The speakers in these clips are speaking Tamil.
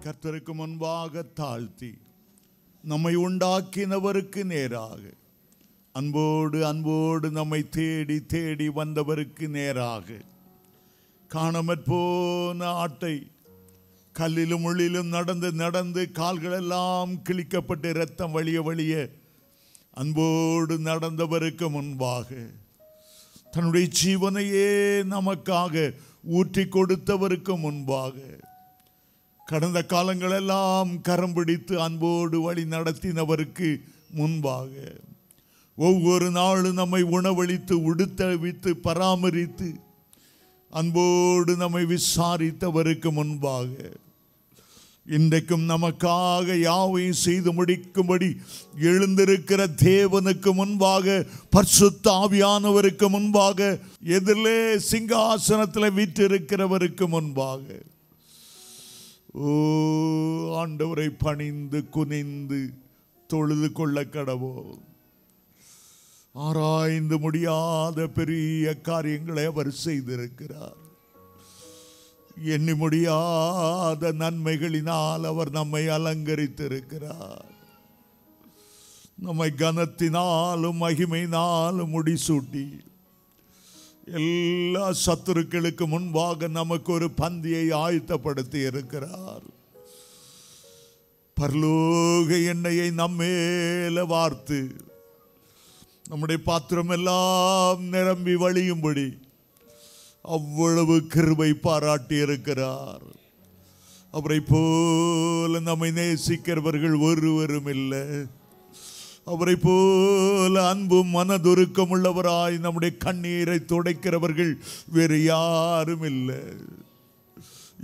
கர்த்தருக்கு முன்பாக தாழ்த்தி நம்மை உண்டாக்கினவருக்கு நேராக அன்போடு அன்போடு நம்மை தேடி தேடி வந்தவருக்கு நேராக காணாமற் போன ஆட்டை கல்லிலும் முள்ளிலும் நடந்து நடந்து கால்களெல்லாம் கிழிக்கப்பட்டு இரத்தம் வழிய வழிய அன்போடு நடந்தவருக்கு முன்பாக தன்னுடைய ஜீவனையே நமக்காக ஊற்றி கொடுத்தவருக்கு முன்பாக கடந்த காலங்களெல்லாம் கரம் பிடித்து அன்போடு வழி நடத்தினவருக்கு முன்பாக ஒவ்வொரு நாளும் நம்மை உணவளித்து உடுத்தவித்து பராமரித்து அன்போடு நம்மை விசாரித்தவருக்கு முன்பாக இன்றைக்கும் நமக்காக யாவையும் செய்து முடிக்கும்படி எழுந்திருக்கிற தேவனுக்கு முன்பாக பரிசுத்த ஆவியானவருக்கு முன்பாக எதிரிலே சிங்காசனத்தில் வீற்றிருக்கிறவருக்கு முன்பாக ஓ ஆண்டவரை பணிந்து குனிந்து தொழுது கொள்ள கடவோம். ஆராய்ந்து முடியாத பெரிய காரியங்களை அவர் செய்திருக்கிறார். எண்ணி முடியாத நன்மைகளினால் அவர் நம்மை அலங்கரித்திருக்கிறார். நம்மை கனத்தினாலும் மகிமையினாலும் முடிசூட்டி எல்லா சத்துருக்களுக்கு முன்பாக நமக்கு ஒரு பந்தியை ஆயத்தப்படுத்தி இருக்கிறார். பரலோக எண்ணெயை நம்மேல வார்த்து நம்முடைய பாத்திரம் எல்லாம் நிரம்பி வழியும்படி அவ்வளவு கிருபை பாராட்டி இருக்கிறார். அவரை போல நம்மை நேசிக்கிறவர்கள் ஒருவரும் இல்லை. அவரை போல அன்பும் மனதுருக்கம் உள்ளவராய் நம்முடைய கண்ணீரை துடைக்கிறவர்கள் வேறு யாரும் இல்லை.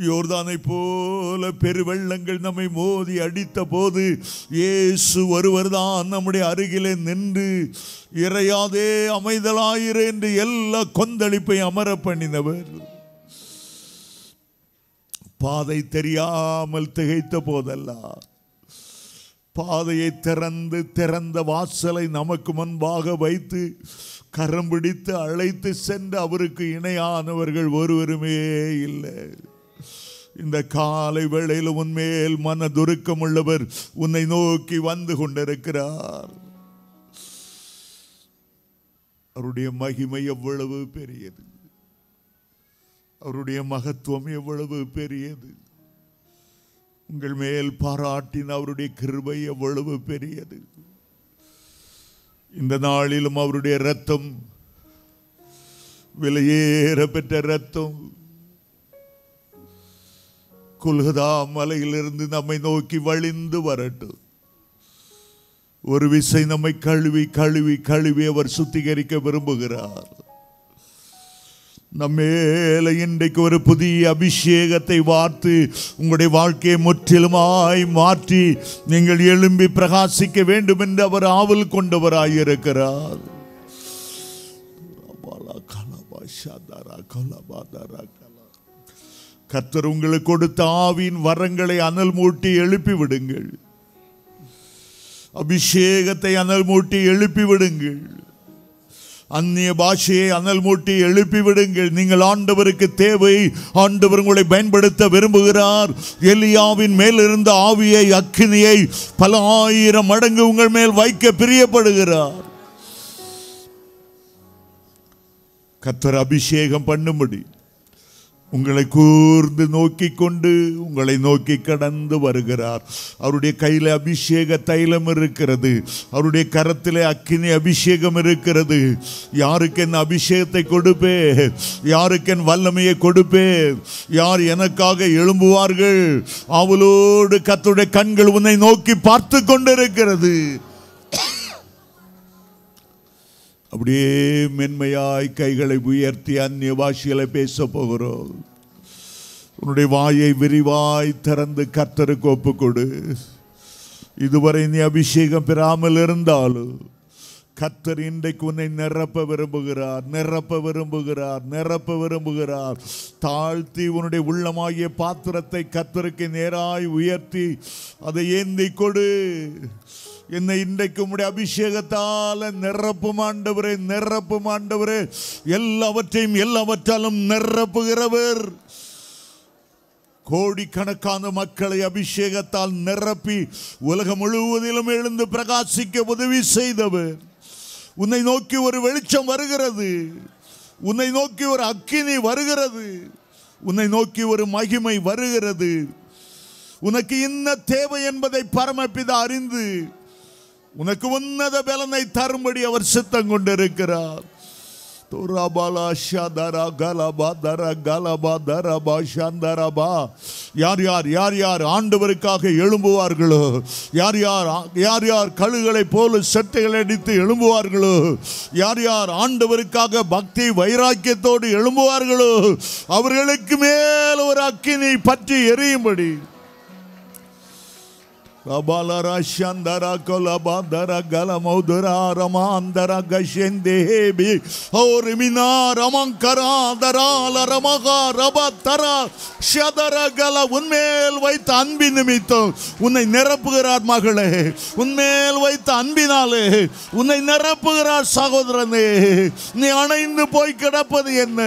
யோர்தானை போல பெருவெள்ளங்கள் நம்மை மோதி அடித்த போது இயேசு ஒருவர் தான் நம்முடைய அருகிலே நின்று இறையாதே அமைதலாயிரு என்று எல்லா கொந்தளிப்பை அமர பண்ணினவர். பாதை தெரியாமல் திகைத்த போதெல்லாம் பாதையை திறந்த வாசலை நமக்கு முன்பாக வைத்து கரம் பிடித்து அழைத்து சென்று அவருக்கு இணையானவர்கள் ஒருவருமே இல்லை. இந்த காலை வேளையில் உன்மேல் மனதுருக்கம் உள்ளவர் உன்னை நோக்கி வந்து கொண்டிருக்கிறார். அவருடைய மகிமை எவ்வளவு பெரியது, அவருடைய மகத்துவம் எவ்வளவு பெரியது, உங்கள் மேல் பாராட்டின அவருடைய கிருபை எவ்வளவு பெரியது. இந்த நாளிலும் அவருடைய இரத்தம், விலையேற பெற்ற இரத்தம், குல்கதா மலையிலிருந்து நம்மை நோக்கி வழிந்து வரட்டும். ஒரு விசை நம்மை கழுவி கழுவி கழுவி அவர் சுத்திகரிக்க விரும்புகிறார். நம்மேல இன்றைக்கு ஒரு புதிய அபிஷேகத்தை வார்த்து உங்களுடைய வாழ்க்கையை முற்றிலுமாய் மாற்றி நீங்கள் எழும்பி பிரகாசிக்க வேண்டும் என்று அவர் ஆவல் கொண்டவராயிருக்கிறார். கர்த்தர் உங்களுக்கு கொடுத்த ஆவியின் வரங்களை அனல் மூட்டி எழுப்பி விடுங்கள். அபிஷேகத்தை அனல் மூட்டி எழுப்பி விடுங்கள். அந்நிய பாஷையை அனல் மூட்டி எழுப்பி விடுங்கள். நீங்கள் ஆண்டவருக்கு தேவை. ஆண்டவர் உங்களை பயன்படுத்த விரும்புகிறார். எலியாவின் மேல் இருந்த ஆவியை, அக்கினியை பல ஆயிரம் மடங்கு உங்கள் மேல் வைக்க பிரியப்படுகிறார். கர்த்தர் அபிஷேகம் பண்ணும்படி உங்களை கூர்ந்து நோக்கி கொண்டு உங்களை நோக்கி கடந்து வருகிறார். அவருடைய கையில அபிஷேக தைலம் இருக்கிறது. அவருடைய கரத்திலே அக்கினி அபிஷேகம் இருக்கிறது. யாருக்கு என் அபிஷேகத்தை கொடுப்பே, யாருக்கு என் வல்லமையை கொடுப்பே, யார் எனக்காக எழும்புவார்கள்? அவளோடு கர்த்தருடைய கண்கள் உன்னை நோக்கி பார்த்து கொண்டிருக்கிறது. அப்படியே மென்மையாய் கைகளை உயர்த்தி அந்நிய பாஷைகளை பேச போகிறோம். உன்னுடைய வாயை விரிவாய் திறந்து கர்த்தருக்கு ஒப்பு கொடு. இதுவரை நீ அபிஷேகம் பெறாமல் இருந்தாலும் கர்த்தர் இன்றைக்கு உன்னை நிரப்ப விரும்புகிறார், நிரப்ப விரும்புகிறார், நிரப்ப விரும்புகிறார். தாழ்த்தி உன்னுடைய உள்ளமாகிய பாத்திரத்தை கர்த்தருக்கு நேராய் உயர்த்தி அதை ஏந்தி கொடு. என்னை இன்றைக்கு உம்முடைய அபிஷேகத்தால நிரப்பும் ஆண்டவரே, நிரப்பும் ஆண்டவரே. எல்லாவற்றையும் எல்லாவற்றாலும் நிரப்புகிறவர். கோடிக்கணக்கான மக்களை அபிஷேகத்தால் நிரப்பி உலகம் முழுவதிலும் எழுந்து பிரகாசிக்க உதவி செய்தவர். உன்னை நோக்கி ஒரு வெளிச்சம் வருகிறது, உன்னை நோக்கி ஒரு அக்கினி வருகிறது, உன்னை நோக்கி ஒரு மகிமை வருகிறது. உனக்கு என்ன தேவை என்பதை பரமபிதா அறிந்து உனக்கு உன்னத பலனை தரும்படி அவர் சித்தம் கொண்டிருக்கிறார். யார் யார் ஆண்டவருக்காக எழும்புவார்களோ, யார் யார் கழுகளை போல செட்டைகள் அடித்து எழும்புவார்களோ, யார் யார் ஆண்டவருக்காக பக்தி வைராக்கியத்தோடு எழும்புவார்களோ, அவர்களுக்கு மேல் ஒரு அக்கினி பற்றி எரியும்படி Rabalarashandara kolabandara galamodara ramandara gashendebi orimina ramankara darala ramaga rabatara shadara gala உன்மேல் வைத்த அன்பின் நிமித்தம் உன்னை நிரப்புகிறார் மகளே. உன்மேல் வைத்த அன்பினாலே உன்னை நிரப்புகிறார் சகோதரனே. நீ அணைந்து போய் கிடப்பது என்ன?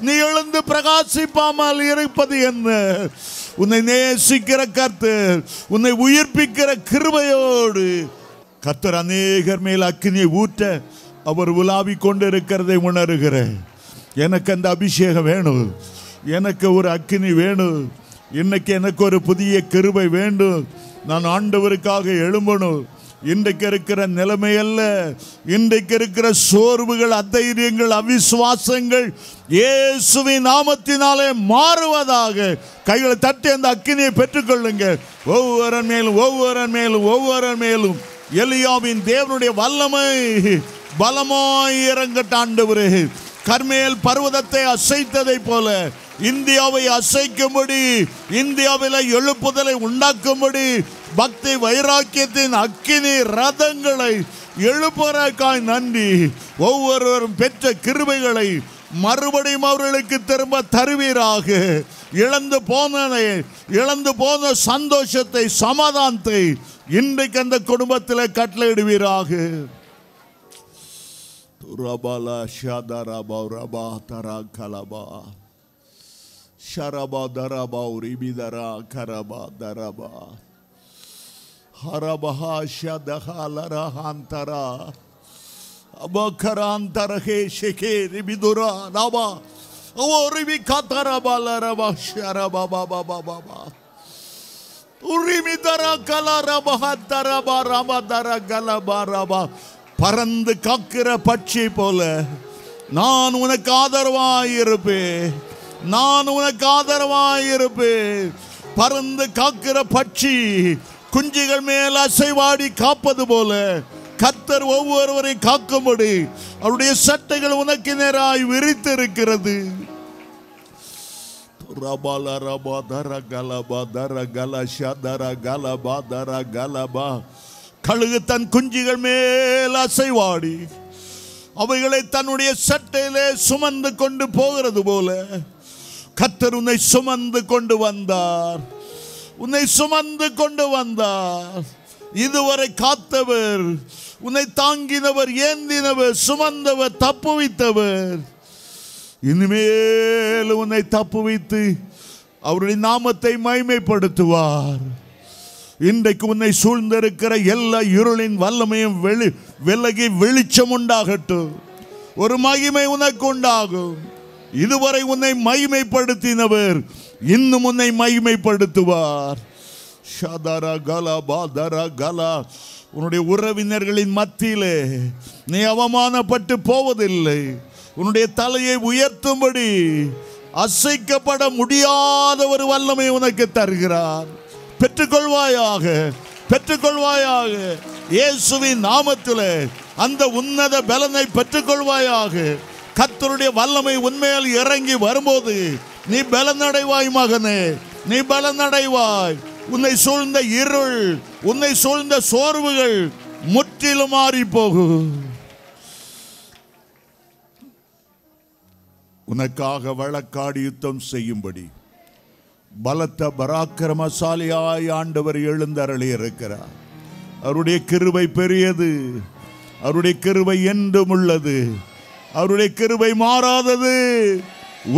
நீ எழுந்து பிரகாசிப்பாமல் இருப்பது என்ன? உன்னை நேசிக்கிற கர்த்தர் உன்னை உயிர்ப்பிக்கிற கிருபையோடு கர்த்தர் அநேகர் மேல் அக்கினியை ஊற்ற அவர் உலாவி கொண்டிருக்கிறதை உணர்கிறேன். எனக்கு அந்த அபிஷேகம் வேணும், எனக்கு ஒரு அக்கினி வேணும், இன்னைக்கு எனக்கு ஒரு புதிய கிருபை வேண்டும். நான் ஆண்டவருக்காக எழும்பணும். இன்றைக்கு இருக்கிற நிலைமை அல்ல, இன்றைக்கு இருக்கிற சோர்வுகள், அதைரியங்கள், அவிசுவாசங்கள் இயேசுவின் நாமத்தினாலே மாறுவதாக. கைகளை தட்டி அந்த அக்கினியை பெற்றுக்கொள்ளுங்க. ஒவ்வொருவன் மேலும் எலியாவின் தேவனுடைய வல்லமை பலமாய் இறங்கட்ட ஆண்டவரே. கர்மேல் பர்வதத்தை அசைத்ததை போல இந்தியாவை அசைக்கும்படி, இந்தியாவில் எழுப்புதலை உண்டாக்கும்படி பக்தி வைராக்கியத்தின் அக்கினி ரதங்களை எழுப்புவதற்காய் நன்றி. ஒவ்வொருவரும் பெற்ற கிருபைகளை மறுபடியும் அவர்களுக்கு திரும்ப தருவீராக. இழந்து போன சந்தோஷத்தை, சமாதானத்தை இன்றைக்கு அந்த குடும்பத்தில் கட்டளையிடுவீராக. Rabala shadaraba raba tarakalaba sharaba daraba uribidara karaba daraba harabaha shadahalara hantara abakarantara he sheke ribidura raba oribi kataraba laraba sharaba baba baba urimidara kalaraba hataraba raba daragalaba raba. பறந்து காக்கிற பட்சி போல நான் உனக்கு ஆதரவாயிருப்பேன், நான் உனக்கு ஆதரவாயிருப்பேன். பறந்து காக்கிற பட்சி குஞ்சுகள் மேல் அசைவாடி காப்பது போல கர்த்தர் ஒவ்வொருவரை காக்கும்படி அவருடைய சட்டைகள் உனக்கு நேராய் விரித்து இருக்கிறது. கழுகு தன் குஞ்சுகள் மேல் அசைவாடி அவைகளை தன்னுடைய சட்டையிலே சுமந்து கொண்டு போகிறது போல கர்த்தர் உன்னை சுமந்து கொண்டு வந்தார், உன்னை சுமந்து கொண்டு வந்தார். இதுவரை காத்தவர், உன்னை தாங்கினவர், ஏந்தினவர், சுமந்தவர், தப்புவித்தவர். இனிமேல் உன்னை தப்புவித்து அவருடைய நாமத்தை மகிமைப்படுத்துவார். இன்றைக்கு உன்னை சூழ்ந்திருக்கிற எல்லா இருளின் வல்லமையும் விலகி வெளிச்சம் உண்டாகட்டும். ஒரு மகிமை உனக்கு உண்டாகும். இதுவரை உன்னை மகிமைப்படுத்தினவர் இன்னும் உன்னை மகிமைப்படுத்துவார். உன்னுடைய உறவினர்களின் மத்தியிலே நீ அவமானப்பட்டு போவதில்லை. உன்னுடைய தலையை உயர்த்தும்படி அசைக்கப்பட முடியாத ஒரு வல்லமை உனக்கு தருகிறார். பெற்றுக்கொள்வாயாக, பெற்றுக்கொள்வாயாக. இயேசுவின் நாமத்தில் அந்த உன்னத பலனை பெற்றுக்கொள்வாயாக. கர்த்தருடைய வல்லமை உன்மேல் இறங்கி வரும்போது நீ பலனடைவாய் மகனே, நீ பலனடைவாய். உன்னை சூழ்ந்த இருள், உன்னை சூழ்ந்த சோர்வுகள் முற்றிலும் மாறி போகும். உனக்காக வழக்காடி யுத்தம் செய்யும்படி பலத்த பராக்கிரமசாலியாய் ஆண்டவர் எழுந்தருளி இருக்கிறார். அவருடைய கிருபை பெரியது, அவருடைய கிருபை என்றும் உள்ளது, அவருடைய கிருபை மாறாதது.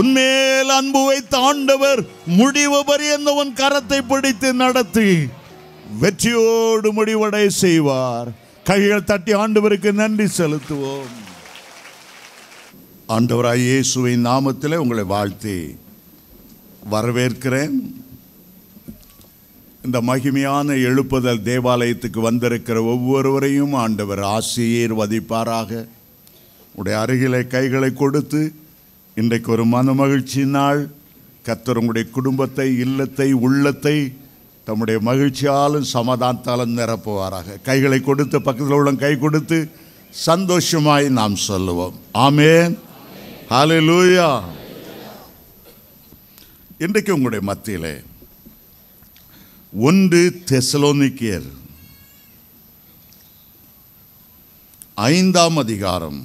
உன்மேல் அன்பு வைத்த ஆண்டவர் முடிவு பரியந்த உன் கரத்தை பிடித்து நடத்தி வெற்றியோடு முடிவடை செய்வார். கைகள் தட்டி ஆண்டவருக்கு நன்றி செலுத்துவோம். ஆண்டவராய் இயேசுவின் நாமத்திலே உங்களை வாழ்த்தி வரவேற்கிறேன். இந்த மகிமையான எழுப்புதல் தேவாலயத்துக்கு வந்திருக்கிற ஒவ்வொருவரையும் ஆண்டவர் ஆசீர்வதிப்பாராக. உடைய அருகிலே கைகளை கொடுத்து இன்றைக்கு ஒரு மன மகிழ்ச்சி நாள். கர்த்தர் உங்களுடைய குடும்பத்தை, இல்லத்தை, உள்ளத்தை தம்முடைய மகிழ்ச்சியாலும் சமாதானத்தாலும் நிரப்புவாராக. கைகளை கொடுத்து பக்கத்தில் உள்ள கை கொடுத்து சந்தோஷமாய் நாம் சொல்லுவோம். ஆமென், ஹல்லேலூயா. இன்றைக்கு உங்களுடைய மத்தியிலே 1 தெசலோனிக்கேயர் 5ஆம் அதிகாரம்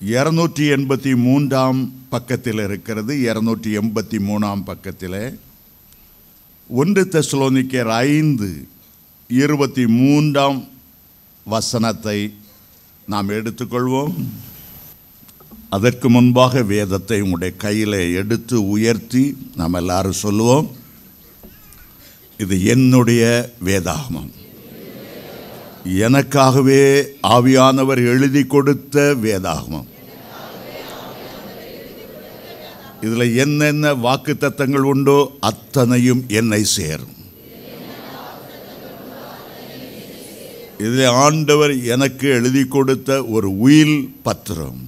283ஆம் பக்கத்தில் இருக்கிறது. 283ஆம் பக்கத்தில் 1 தெசலோனிக்கேயர் 5:23ஆம் வசனத்தை நாம் எடுத்துக்கொள்வோம். அதற்கு முன்பாக வேதத்தை உங்களுடைய கையில் எடுத்து உயர்த்தி நாம் எல்லாரும் சொல்லுவோம், இது என்னுடைய வேதாகமம், எனக்காகவே ஆவியானவர் எழுதி கொடுத்த வேதாகமம். இதில் என்னென்ன வாக்குத்தத்தங்கள் உண்டோ அத்தனையும் என்னை சேரும். இதில் ஆண்டவர் எனக்கு எழுதி கொடுத்த ஒரு உயில் பத்திரம்.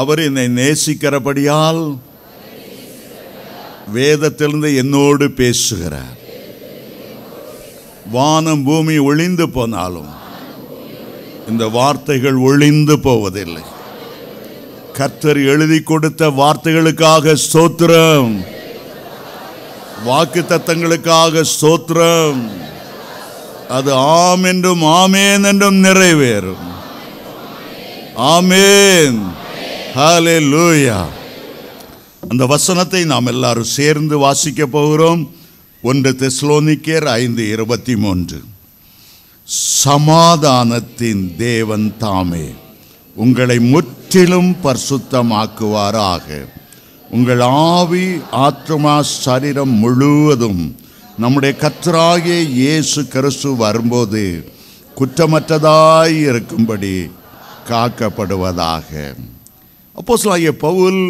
அவர் என்னை நேசிக்கிறபடியால் வேதத்திலிருந்து என்னோடு பேசுகிறார். வானம் பூமி ஒளிந்து போனாலும் இந்த வார்த்தைகள் ஒளிந்து போவதில்லை. கர்த்தர் எழுதி கொடுத்த வார்த்தைகளுக்காக ஸ்தோத்திரம், வாக்குத்தத்தங்களுக்காக ஸ்தோத்திரம். அது ஆம் என்றும் ஆமேன் என்றும் நிறைவேறும். ஆமேன், ஹல்லேலூயா. அந்த வசனத்தை நாம் எல்லாரும் சேர்ந்து வாசிக்க போகிறோம். 1 தெசலோனிக்கேயர் 5:23. சமாதானத்தின் தேவன் தாமே உங்களை முற்றிலும் பரிசுத்தமாக்குவாராக. உங்கள் ஆவி, ஆத்துமா, சரீரம் முழுவதும் நம்முடைய கர்த்தராகிய இயேசு கிறிஸ்து வரும்போது குற்றமற்றதாய் இருக்கும்படி காக்கப்படுவதாக. அப்போஸ்தலனாகிய பவுல்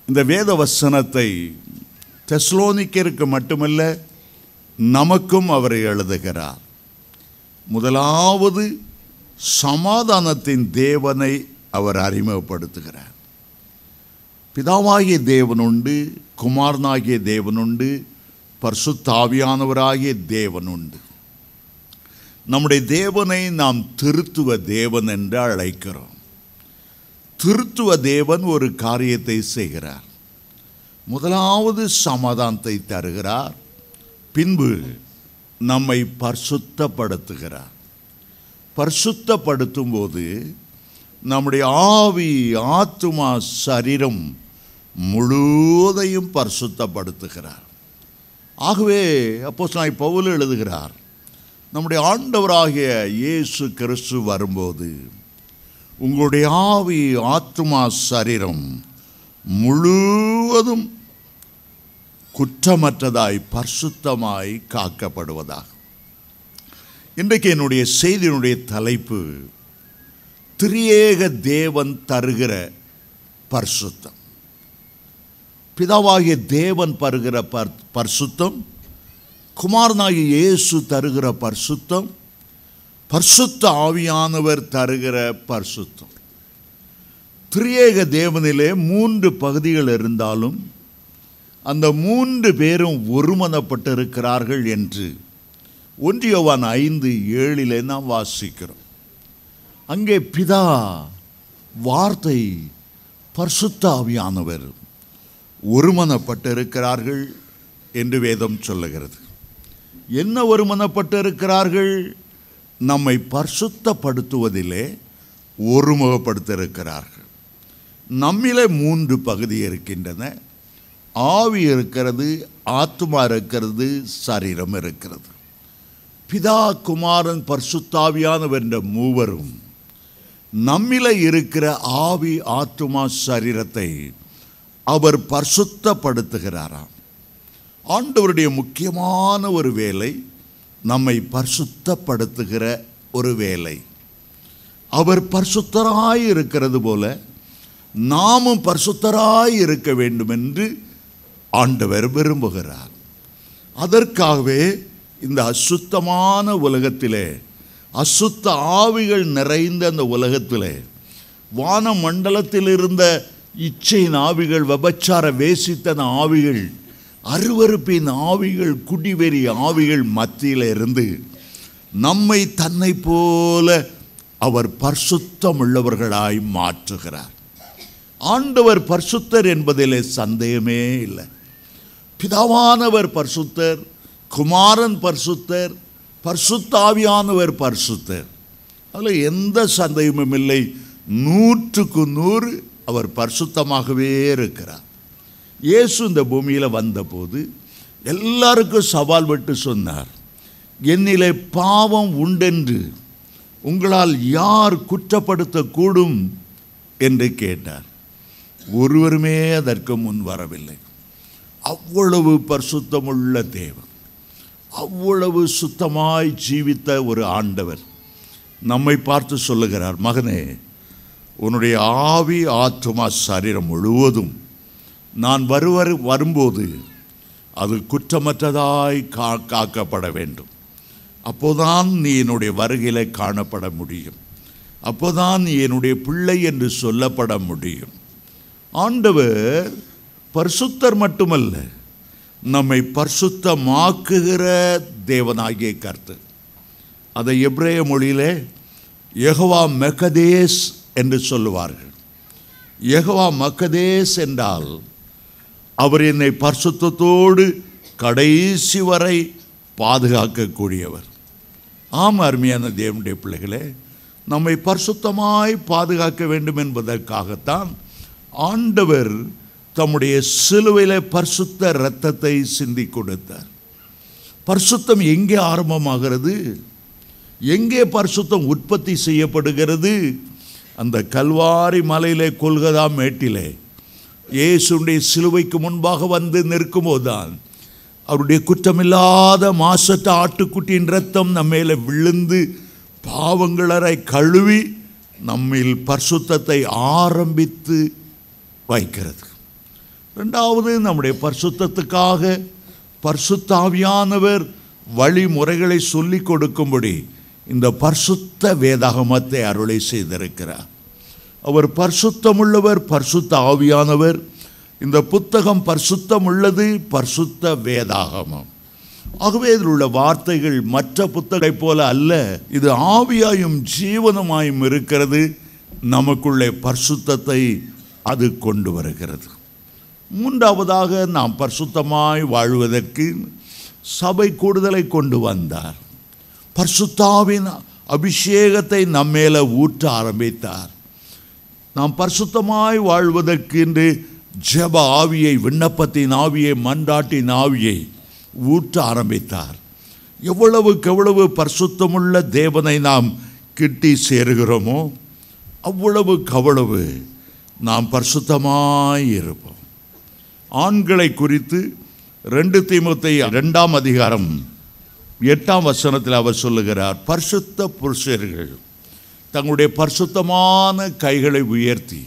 இந்த வேத வசனத்தை தெசலோனிக்கேயருக்கு மட்டுமல்ல நமக்கும் அவர் எழுதுகிறார். முதலாவது சமாதானத்தின் தேவனை அவர் அறிமுகப்படுத்துகிறார். பிதாவாகிய தேவனுண்டு, குமாரனாகிய தேவனுண்டு, பரிசுத்த ஆவியானவராகிய தேவனுண்டு. நம்முடைய தேவனை நாம் திருத்துவ தேவன் என்று அழைக்கிறோம். திருத்துவ தேவன் ஒரு காரியத்தை செய்கிறார். முதலாவது சமாதானத்தை தருகிறார், பின்பு நம்மை பரிசுத்தப்படுத்துகிறார். பரிசுத்தப்படுத்தும் போது நம்முடைய ஆவி, ஆத்துமா, சரீரம் முழுவதையும் பரிசுத்தப்படுத்துகிறார். ஆகவே அப்போஸ்தலனாகிய பவுல் எழுதுகிறார், நம்முடைய ஆண்டவராகிய இயேசு கிறிஸ்து வரும்போது உங்களுடைய ஆவி, ஆத்துமா, சரீரம் முழுவதும் குற்றமற்றதாய் பரிசுத்தமாய் காக்கப்படுவதாக. இன்றைக்கு என்னுடைய செய்தியினுடைய தலைப்பு திரியேக தேவன் தருகிற பரிசுத்தம். பிதாவாகிய தேவன் தருகிற பரிசுத்தம், குமாரனாகிய இயேசு தருகிற பரிசுத்தம், பரிசுத்த ஆவியானவர் தருகிற பரிசுத்தம். திரியேக தேவனிலே 3 பகுதிகள் இருந்தாலும் அந்த 3 பேரும் ஒருமனப்பட்டிருக்கிறார்கள் என்று 1 யோவான் 5:7 நாம் வாசிக்கிறோம். அங்கே பிதா, வார்த்தை, பரிசுத்த ஆவியானவர் ஒருமனப்பட்டிருக்கிறார்கள் என்று வேதம் சொல்லுகிறது. என்ன ஒருமனப்பட்டிருக்கிறார்கள்? நம்மை பரிசுத்தப்படுத்துவதிலே ஒருமுகப்படுத்தியிருக்கிறார்கள். நம்மிலே 3 பகுதி இருக்கின்றன. ஆவி இருக்கிறது, ஆத்துமா இருக்கிறது, சரீரம் இருக்கிறது. பிதா, குமாரன், பரிசுத்த ஆவியானவர் என்ற மூவரும் நம்மில இருக்கிற ஆவி, ஆத்துமா, சரீரத்தை அவர் பரிசுத்தப்படுத்துகிறாராம். ஆண்டவருடைய முக்கியமான ஒரு வேலை நம்மை பரிசுத்தப்படுத்துகிற ஒரு வேலை. அவர் பரிசுத்தராய் இருக்கிறது போல நாமும் பரிசுத்தராய் இருக்க வேண்டும் என்று ஆண்டவர் விரும்புகிறார். அதற்காகவே இந்த அசுத்தமான உலகத்திலே, அசுத்த ஆவிகள் நிறைந்த அந்த உலகத்திலே, வான மண்டலத்தில் இருந்த இச்சையின் ஆவிகள், விபச்சார வேசித்தன ஆவிகள், அருவருப்பின் ஆவிகள், குடிவெறி ஆவிகள் மத்தியில் இருந்து நம்மை தன்னை போல அவர் பரிசுத்தம் உள்ளவர்களாய் மாற்றுகிறார். ஆண்டவர் பரிசுத்தர் என்பதிலே சந்தேகமே இல்லை. பிதாவானவர் பரிசுத்தர், குமாரன் பரிசுத்தர், பரிசுத்த ஆவியானவர் பரிசுத்தர். அதில் எந்த சந்தேகமும் இல்லை. 100க்கு 100 அவர் பரிசுத்தமாகவே இருக்கிறார். இயேசு இந்த பூமியில் வந்தபோது எல்லாருக்கும் சவால் விட்டு சொன்னார், என்னிலே பாவம் உண்டென்று உங்களால் யார் குற்றப்படுத்தக்கூடும் என்று கேட்டார். ஒருவருமே அதற்கு முன் வரவில்லை. அவ்வளவு பரிசுத்தமுள்ள தேவன், அவ்வளவு சுத்தமாய் ஜீவித்த ஒரு ஆண்டவர் நம்மை பார்த்து சொல்லுகிறார், மகனே, உன்னுடைய ஆவி, ஆத்துமா, சரீரம் முழுவதும் நான் வரும்போது அது குற்றமற்றதாய் காக்கப்பட வேண்டும். அப்போதான் நீ என்னுடைய வருகையிலே காணப்பட முடியும். அப்போதான் நீ என்னுடைய பிள்ளை என்று சொல்லப்பட முடியும். ஆண்டவர் பரிசுத்தர் மட்டுமல்ல, நம்மை பரிசுத்தமாக்குகிற தேவனாகிய கர்த்தர். அதை எபிரேய மொழியிலே யெகோவா மெக்கதேஸ் என்று சொல்லுவார்கள். யெகோவா மெக்கதேஸ் என்றால் அவர் என்னை பரிசுத்தத்தோடு கடைசி வரை பாதுகாக்கக்கூடியவர். ஆம், அருமையான தேவனுடைய பிள்ளைகளே, நம்மை பரிசுத்தமாய் பாதுகாக்க வேண்டும் என்பதற்காகத்தான் ஆண்டவர் தம்முடைய சிலுவையில் பரிசுத்த இரத்தத்தை சிந்தி கொடுத்தார். பரிசுத்தம் எங்கே ஆரம்பமாகிறது? எங்கே பரிசுத்தம் உற்பத்தி செய்யப்படுகிறது? அந்த கல்வாரி மலையிலே, கொல்கதா மேட்டிலே இயேசுடைய சிலுவைக்கு முன்பாக வந்து நிற்கும்போதுதான் அவருடைய குற்றமில்லாத மாசற்ற ஆட்டுக்குட்டியின் இரத்தம் நம்மேல விழுந்து பாவங்களரை கழுவி நம்மில் பரிசுத்தத்தை ஆரம்பித்து வைக்கிறது. ரெண்டாவது, நம்முடைய பரிசுத்தத்துக்காக பரிசுத்த ஆவியானவர் வழிமுறைகளை சொல்லிக் கொடுக்கும்படி இந்த பரிசுத்த வேதாகமத்தை அருளை செய்திருக்கிறார். அவர் பரிசுத்தமுள்ளவர், பரிசுத்த ஆவியானவர். இந்த புத்தகம் பரிசுத்தம் உள்ளது, பரிசுத்த வேதாகமம். ஆகவே இதில் உள்ள வார்த்தைகள் மற்ற புத்தகத்தை போல அல்ல. இது ஆவியாயும் ஜீவனமாயும் இருக்கிறது. நமக்குள்ளே பரிசுத்தத்தை அது கொண்டு வருகிறது. மூன்றாவதாக, நாம் பரிசுத்தமாய் வாழ்வதற்கு சபை கூடுதலை கொண்டு வந்தார். பரிசுத்தாவின் அபிஷேகத்தை நம்மேல ஊற்ற ஆரம்பித்தார். நாம் பரிசுத்தமாய் வாழ்வதற்கு என்று ஜெப ஆவியை, விண்ணப்பத்தின் ஆவியை, மன்றாட்டின் ஆவியை ஊற்ற ஆரம்பித்தார். எவ்வளவு பரிசுத்தமுள்ள தேவனை நாம் கிட்டி சேருகிறோமோ அவ்வளவு நாம் பரிசுத்தமாய் இருப்போம். ஆண்களை குறித்து 2 தீமோத்தேயு 2ஆம் அதிகாரம் 8ஆம் வசனத்தில் அவர் சொல்லுகிறார், பரிசுத்த புருஷர்கள் தங்களுடைய பரிசுத்தமான கைகளை உயர்த்தி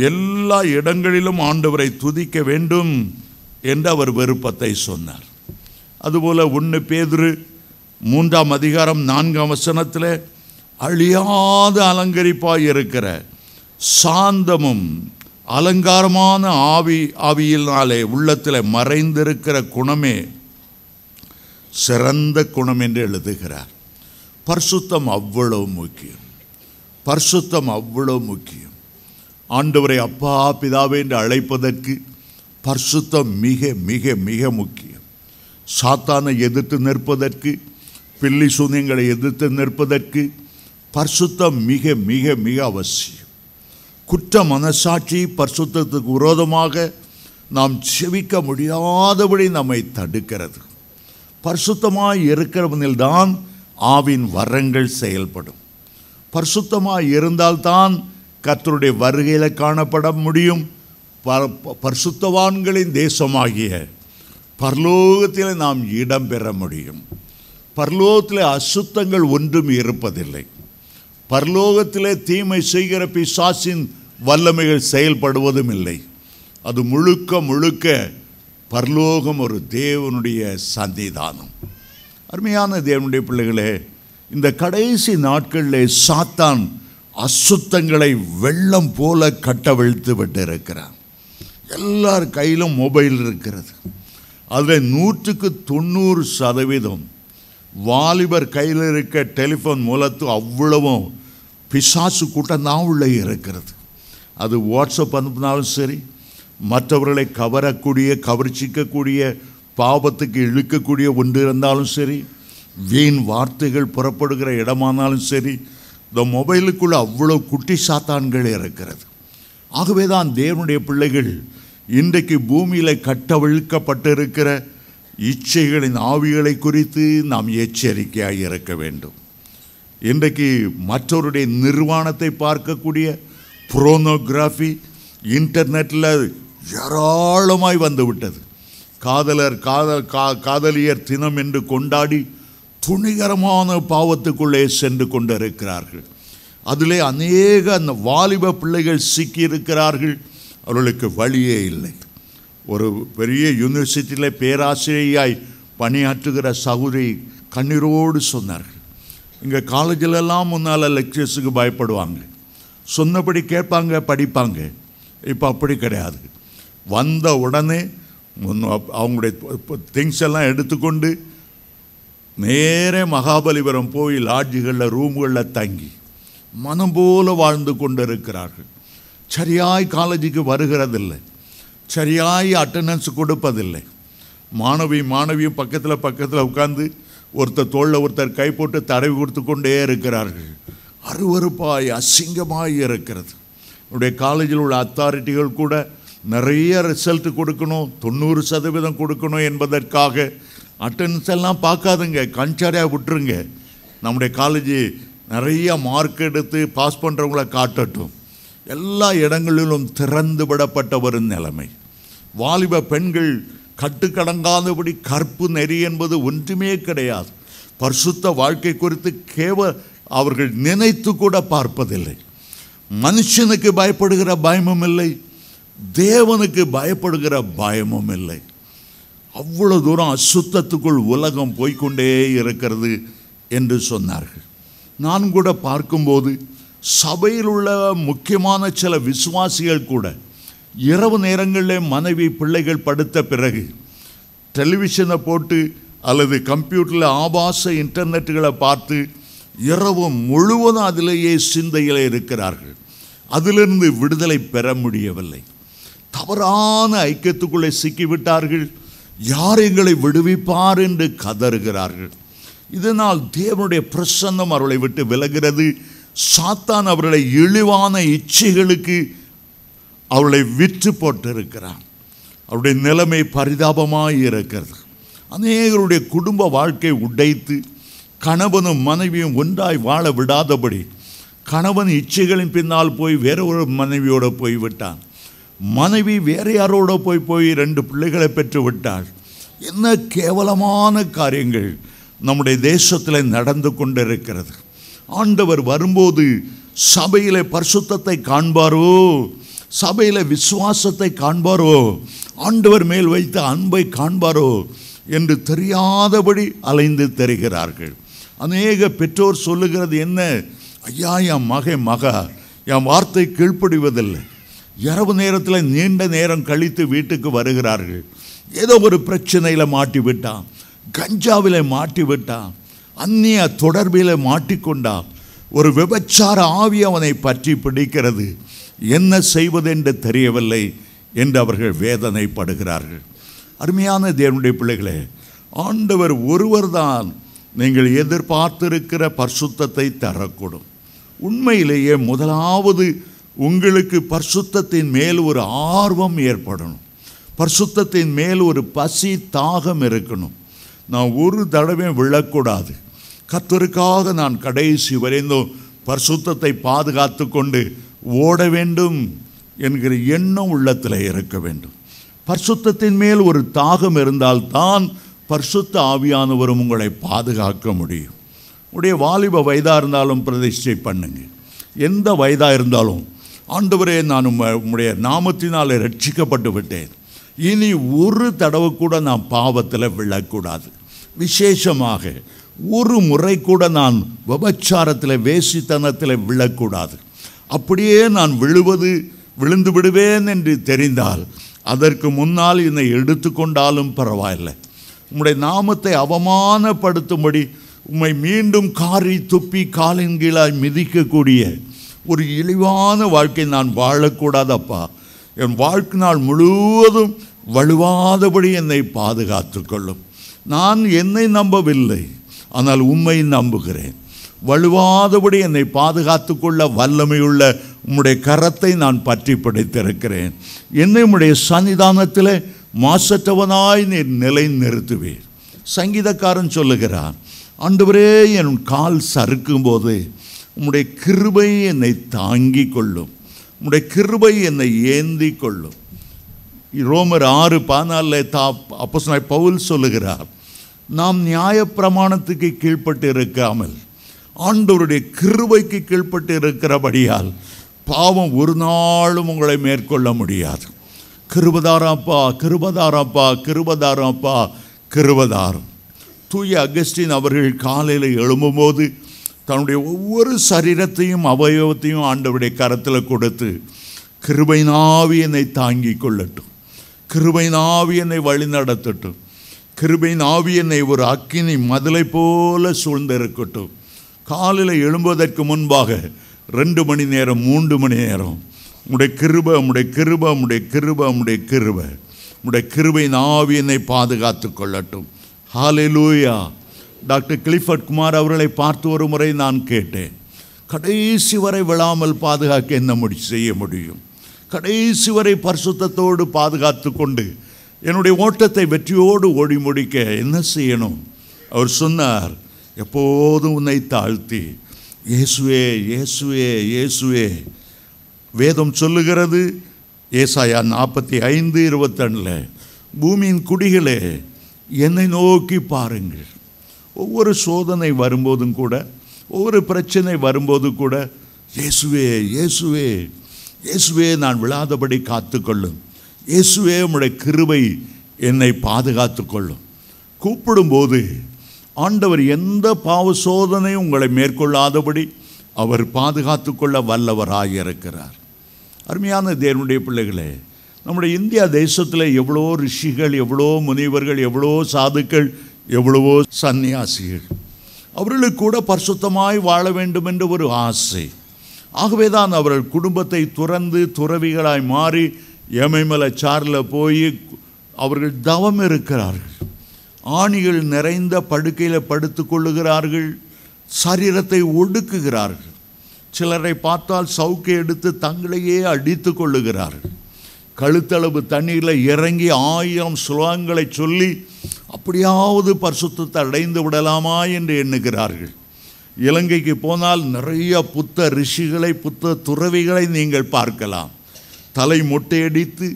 எல்லா இடங்களிலும் ஆண்டவரை துதிக்க வேண்டும் என்று அவர் விருப்பத்தை சொன்னார். அதுபோல 1 பேதுரு 3ஆம் அதிகாரம் 4ஆம் வசனத்தில் அழியாத அலங்கரிப்பாய் இருக்கிற சாந்தமும் அலங்காரமான ஆவியினாலே உள்ளத்தில் மறைந்திருக்கிற குணமே சிறந்த குணம் என்று எழுதுகிறார். பரிசுத்தம் அவ்வளவு முக்கியம். பரிசுத்தம் அவ்வளவு முக்கியம். ஆண்டவரை அப்பா, பிதாவே என்று அழைப்பதற்கு பரிசுத்தம் மிக மிக மிக முக்கியம். சாத்தானை எதிர்த்து நிற்பதற்கு, பில்லி சூனியங்களை எதிர்த்து நிற்பதற்கு பரிசுத்தம் மிக மிக மிக அவசியம். குற்ற மனசாட்சி பரிசுத்தத்துக்கு விரோதமாக நாம் செவிக்க முடியாதபடி நம்மை தடுக்கிறது. பரிசுத்தமாய் இருக்கிறவனில்தான் ஆவின் வரங்கள் செயல்படும். பரிசுத்தமாக இருந்தால்தான் கர்த்தருடைய வருகையில் காணப்பட முடியும். பரிசுத்தவான்களின் தேசமாகிய பரலோகத்தில் நாம் இடம் பெற முடியும். பரலோகத்தில் அசுத்தங்கள் ஒன்றும் இருப்பதில்லை. பரலோகத்தில் தீமை செய்கிற பிசாசின் வல்லமைகள் செயல்படுவதும் இல்லை. அது முழுக்க முழுக்க பரலோகம் ஒரு தேவனுடைய சன்னிதானம். அருமையான தேவனுடைய பிள்ளைகளே, இந்த கடைசி நாட்களில் சாத்தான் அசுத்தங்களை வெள்ளம் போல கட்டவிழ்த்து விட்டு இருக்கிறான். எல்லார் கையிலும் மொபைல் இருக்கிறது. அதில் 100% வாலிபர் கையில் இருக்க டெலிஃபோன் மூலத்து அவ்வளவும் பிசாசு கூட்டம் தான் உள்ளே இருக்கிறது. அது வாட்ஸ்அப் அனுப்பினாலும் சரி, மற்றவர்களை கவர்ச்சிக்கக்கூடிய பாவத்துக்கு இழுக்கக்கூடிய ஒன்று இருந்தாலும் சரி, வீண் வார்த்தைகள் புறப்படுகிற இடமானாலும் சரி, இந்த மொபைலுக்குள்ளே அவ்வளோ குட்டி சாத்தான்கள் இருக்கிறது. ஆகவே தான் தேவனுடைய பிள்ளைகள் இன்றைக்கு பூமியில் கட்டவிழ்க்கப்பட்டிருக்கிற இச்சைகளின் ஆவிகளை குறித்து நாம் எச்சரிக்கையாக இருக்க வேண்டும். இன்றைக்கு மற்றவருடைய நிர்வாணத்தை பார்க்கக்கூடிய புரோனோகிராஃபி இன்டர்நெட்டில் ஏராளமாய் வந்து விட்டது. காதலியர் தினம் என்று கொண்டாடி துணிகரமான பாவத்துக்குள்ளே சென்று கொண்டிருக்கிறார்கள். அதிலே அநேக அந்த வாலிப பிள்ளைகள் சிக்கியிருக்கிறார்கள். அவர்களுக்கு வழியே இல்லை. ஒரு பெரிய யூனிவர்சிட்டியில் பேராசிரியாய் பணியாற்றுகிற சகோதரி கண்ணீரோடு சொன்னார்கள், இங்கே காலேஜிலெல்லாம் முன்னால் லெக்சர்ஸுக்கு பயப்படுவாங்க, சொன்னபடி கேட்பாங்க, படிப்பாங்க. இப்போ அப்படி கிடையாது. வந்த உடனே அவங்களுடைய திங்ஸ் எல்லாம் எடுத்துக்கொண்டு நேரே மகாபலிபுரம் போய் லாட்ஜுகளில் ரூம்களில் தங்கி மனம் போல வாழ்ந்து கொண்டு இருக்கிறார்கள். சரியாய் காலேஜுக்கு வருகிறதில்லை, சரியாய் அட்டண்டன்ஸ் கொடுப்பதில்லை. மாணவியும் பக்கத்தில் உட்கார்ந்து ஒருத்தர் தோளில் ஒருத்தர் கை போட்டு தடவி கொடுத்து கொண்டே இருக்கிறார்கள். அருவருப்பாய் அசிங்கமாய் இருக்கிறது. என்னுடைய காலேஜில் உள்ள அத்தாரிட்டிகள் கூட நிறைய ரிசல்ட் கொடுக்கணும், 90% கொடுக்கணும் என்பதற்காக அட்டண்டன்ஸ் எல்லாம் பார்க்காதுங்க, கண்சாரியாக விட்டுருங்க. நம்முடைய காலேஜ் நிறைய மார்க் எடுத்து பாஸ் பண்ணுறவங்கள காட்டட்டும். எல்லா இடங்களிலும் திறந்து விடப்பட்ட ஒரு நிலைமை. வாலிப பெண்கள் கட்டுக்கடங்காதபடி கற்பு நெறி என்பது ஒன்றுமே கிடையாது. பரிசுத்த வாழ்க்கை குறித்து அவர்கள் நினைத்து கூட பார்ப்பதில்லை. மனுஷனுக்கு பயப்படுகிற பயமும் இல்லை, தேவனுக்கு பயப்படுகிற பயமும் இல்லை. அவ்வளவு தூரம் அசுத்தத்துக்குள் உலகம் போய்கொண்டே இருக்கிறது என்று சொன்னார்கள். நான் கூட பார்க்கும்போது சபையில் உள்ள முக்கியமான சில விசுவாசிகள் கூட இரவு நேரங்களில் மனைவி பிள்ளைகள் படுத்த பிறகு டெலிவிஷனை போட்டு அல்லது கம்ப்யூட்டரில் ஆபாச இன்டர்நெட்டுகளை பார்த்து இரவு முழுவதும் அதிலேயே சிந்தையில் இருக்கிறார்கள். அதிலிருந்து விடுதலை பெற முடியவில்லை. தவறான ஐக்கியத்துக்குள்ளே சிக்கிவிட்டார்கள். யார் எங்களை விடுவிப்பார் என்று கதறுகிறார்கள். இதனால் தேவனுடைய பிரசன்னம் அவர்களை விட்டு விலகிறது. சாத்தான் அவர்களை இழிவான இச்சைகளுக்கு அவர்களை விற்று போட்டிருக்கிறான். அவருடைய நிலைமை பரிதாபமாக இருக்கிறது. அநேகருடைய குடும்ப வாழ்க்கை உடைத்து கணவனும் மனைவியும் ஒன்றாய் வாழ விடாதபடி கணவன் இச்சைகளின் பின்னால் போய் வேற ஒரு மனைவியோடு போய்விட்டான். மனைவி வேற யாரோட போய் 2 பிள்ளைகளை பெற்று விட்டாள். என்ன கேவலமான காரியங்கள் நம்முடைய தேசத்தில் நடந்து கொண்டிருக்கிறது. ஆண்டவர் வரும்போது சபையில் பரிசுத்தத்தை காண்பாரோ, சபையில் விசுவாசத்தை காண்பாரோ, ஆண்டவர் மேல் வைத்த அன்பை காண்பாரோ என்று தெரியாதபடி அலைந்து தெரிகிறார்கள். அநேக பெற்றோர் சொல்லுகிறது என்ன, ஐயா என் மகா என் வார்த்தை கீழ்ப்படிவதில்லை. இரவு நேரத்தில் நீண்ட நேரம் கழித்து வீட்டுக்கு வருகிறார்கள். ஏதோ ஒரு பிரச்சனையில் மாட்டி விட்டான், கஞ்சாவில் மாட்டி விட்டான், அந்நிய தொடர்பில் மாட்டிக்கொண்டான், ஒரு விபச்சார ஆவி அவனை பற்றி பிடிக்கிறது. என்ன செய்வதென்று தெரியவில்லை என்று அவர்கள் வேதனைப்படுகிறார்கள். அருமையான தேவனுடைய பிள்ளைகளே, ஆண்டவர் ஒருவர் தான் நீங்கள் எதிர்பார்த்திருக்கிற பரிசுத்தத்தை தரக்கூடும். உண்மையிலேயே முதலாவது உங்களுக்கு பரிசுத்தத்தின் மேல் ஒரு ஆர்வம் ஏற்படணும். பரிசுத்தத்தின் மேல் ஒரு பசி தாகம் இருக்கணும். நான் ஒரு தடவை விழக்கூடாது. கர்த்தருக்காக நான் கடைசி வரைந்தும் பரிசுத்தத்தை பாதுகாத்து கொண்டு ஓட வேண்டும் என்கிற எண்ணம் உள்ளத்தில் இருக்க வேண்டும். பரிசுத்தத்தின் மேல் ஒரு தாகம் இருந்தால்தான் பரிசுத்த ஆவியானவரும் உங்களை பாதுகாக்க முடியும். உடைய வாலிப வயதாக இருந்தாலும் பிரதிஷ்டை பண்ணுங்க. எந்த வயதாக இருந்தாலும், ஆண்டவரே நான் உம்முடைய நாமத்தினால் ரட்சிக்கப்பட்டு விட்டேன், இனி ஒரு தடவை கூட நான் பாவத்தில் விழக்கூடாது, விசேஷமாக ஒரு முறை கூட நான் விபச்சாரத்தில் வேசித்தனத்தில் விழக்கூடாது, அப்படியே நான் விழுந்து விடுவேன் என்று தெரிந்தால் அதற்கு முன்னால் என்னை எடுத்துக்கொண்டாலும் பரவாயில்லை, உம்முடைய நாமத்தை அவமானப்படுத்தும்படி உம்மை மீண்டும் காரி துப்பி காலின் கீழாய் மிதிக்கக்கூடிய ஒரு இழிவான வாழ்க்கை நான் வாழக்கூடாதப்பா. என் வாழ்க்கை நாள் முழுவதும் வலுவாதபடி என்னை பாதுகாத்து கொள்ளும். நான் என்னை நம்பவில்லை, ஆனால் உம்மை நம்புகிறேன். வலுவாதபடி என்னை பாதுகாத்து கொள்ள வல்லமையுள்ள உம்முடைய கரத்தை நான் பற்றி பிடித்திருக்கிறேன். என்னை உம்முடைய சன்னிதானத்தில் மாசற்றவனாய் நீர் நிலை நிறுத்துவீர். சங்கீதக்காரன் சொல்லுகிறான், ஆண்டவரே என் கால் சறுக்கும் போது உம்முடைய கிருபை என்னை தாங்கி கொள்ளும், உம்முடைய கிருபை என்னை ஏந்தி கொள்ளும். ரோமர் 6:14 அப்போஸ்தலனாகிய பவுல் சொல்லுகிறார், நாம் நியாயப்பிரமாணத்துக்கு கீழ்ப்பட்டு இருக்காமல் ஆண்டவருடைய கிருபைக்கு கீழ்ப்பட்டு இருக்கிறபடியால் பாவம் ஒரு நாளும் உங்களை மேற்கொள்ள முடியாது. கிருபதாரப்பா, கிருபதாரப்பா, கிருபதாரப்பா, கிருபதாரம். தூய அகஸ்டின் அவர்கள் காலையில் எழும்பும்போது தன்னுடைய ஒவ்வொரு சரீரத்தையும் அவயவத்தையும் ஆண்டவருடைய கரத்தில் கொடுத்து, கிருபை நாவி என்னை தாங்கி கொள்ளட்டும், கிருபை நாவி என்னை வழி நடத்தட்டும், கிருபை நாவி என்னை ஒரு அக்கினி மதிலை போல சூழ்ந்திருக்கட்டும். காலையில் எழும்புவதற்கு முன்பாக 2 மணி நேரம் 3 மணி நேரம் உம்முடைய கிருபை, உம்முடைய கிருபை, உம்முடைய கிருபை, உம்முடைய கிருபை, உம்முடைய கிருபை நாவி என்னை பாதுகாத்து கொள்ளட்டும். ஹல்லேலூயா. டாக்டர் கிளிஃபர்ட் குமார் அவர்களை பார்த்து ஒரு முறை நான் கேட்டேன், கடைசி வரை விழாமல் பாதுகாக்க என்ன செய்ய முடியும்? கடைசி வரை பரிசுத்தத்தோடு பாதுகாத்து கொண்டு என்னுடைய ஓட்டத்தை வெற்றியோடு ஓடி முடிக்க என்ன செய்யணும்? அவர் சொன்னார், எப்போதும் உன்னை தாழ்த்தி இயேசுவே இயேசுவே இயேசுவே. வேதம் சொல்லுகிறது, ஏசாயா 45:22, பூமியின் குடிகளே என்னை நோக்கி பாருங்கள். ஒவ்வொரு சோதனை வரும்போதும் கூட, ஒவ்வொரு பிரச்சனை வரும்போது கூட, இயேசுவே இயேசுவே இயேசுவே நான் விழாதபடி காத்துக்கொள்ளும், இயேசுவே உம்முடைய கிருபை என்னை பாதுகாத்து கொள்ளும். கூப்பிடும்போது ஆண்டவர் எந்த பாவ சோதனையும் உங்களை மேற்கொள்ளாதபடி அவர் பாதுகாத்து கொள்ள வல்லவராயிருக்கிறார். அருமையான தேவனுடைய பிள்ளைகளே, நம்முடைய இந்தியா தேசத்தில் எவ்வளோ ரிஷிகள், எவ்வளோ முனிவர்கள், எவ்வளோ சாதுக்கள், எவ்வளவோ சன்னியாசிகள், அவர்களுக்கு கூட பரிசுத்தமாய் வாழ வேண்டும் என்று ஒரு ஆசை. ஆகவே தான் அவர்கள் குடும்பத்தை துறந்து துறவிகளாய் மாறி எமயமலை சாரில் போய் அவர்கள் தவம் இருக்கிறார்கள். ஆணிகள் நிறைந்த படுக்கையில் படுத்து கொள்ளுகிறார்கள், சரீரத்தை ஒடுக்குகிறார்கள். சிலரை பார்த்தால் சவுக்கை எடுத்து தங்களையே அடித்து கொள்ளுகிறார்கள். கழுத்தளவு தண்ணீரில் இறங்கி 1000 ஸ்லோகங்களை சொல்லி அப்படியாவது பரிசுத்தத்தை அடைந்து விடலாமா என்று எண்ணுகிறார்கள். இலங்கைக்கு போனால் நிறைய புத்த ரிஷிகளை, புத்த துறவிகளை நீங்கள் பார்க்கலாம். தலை மொட்டையடித்து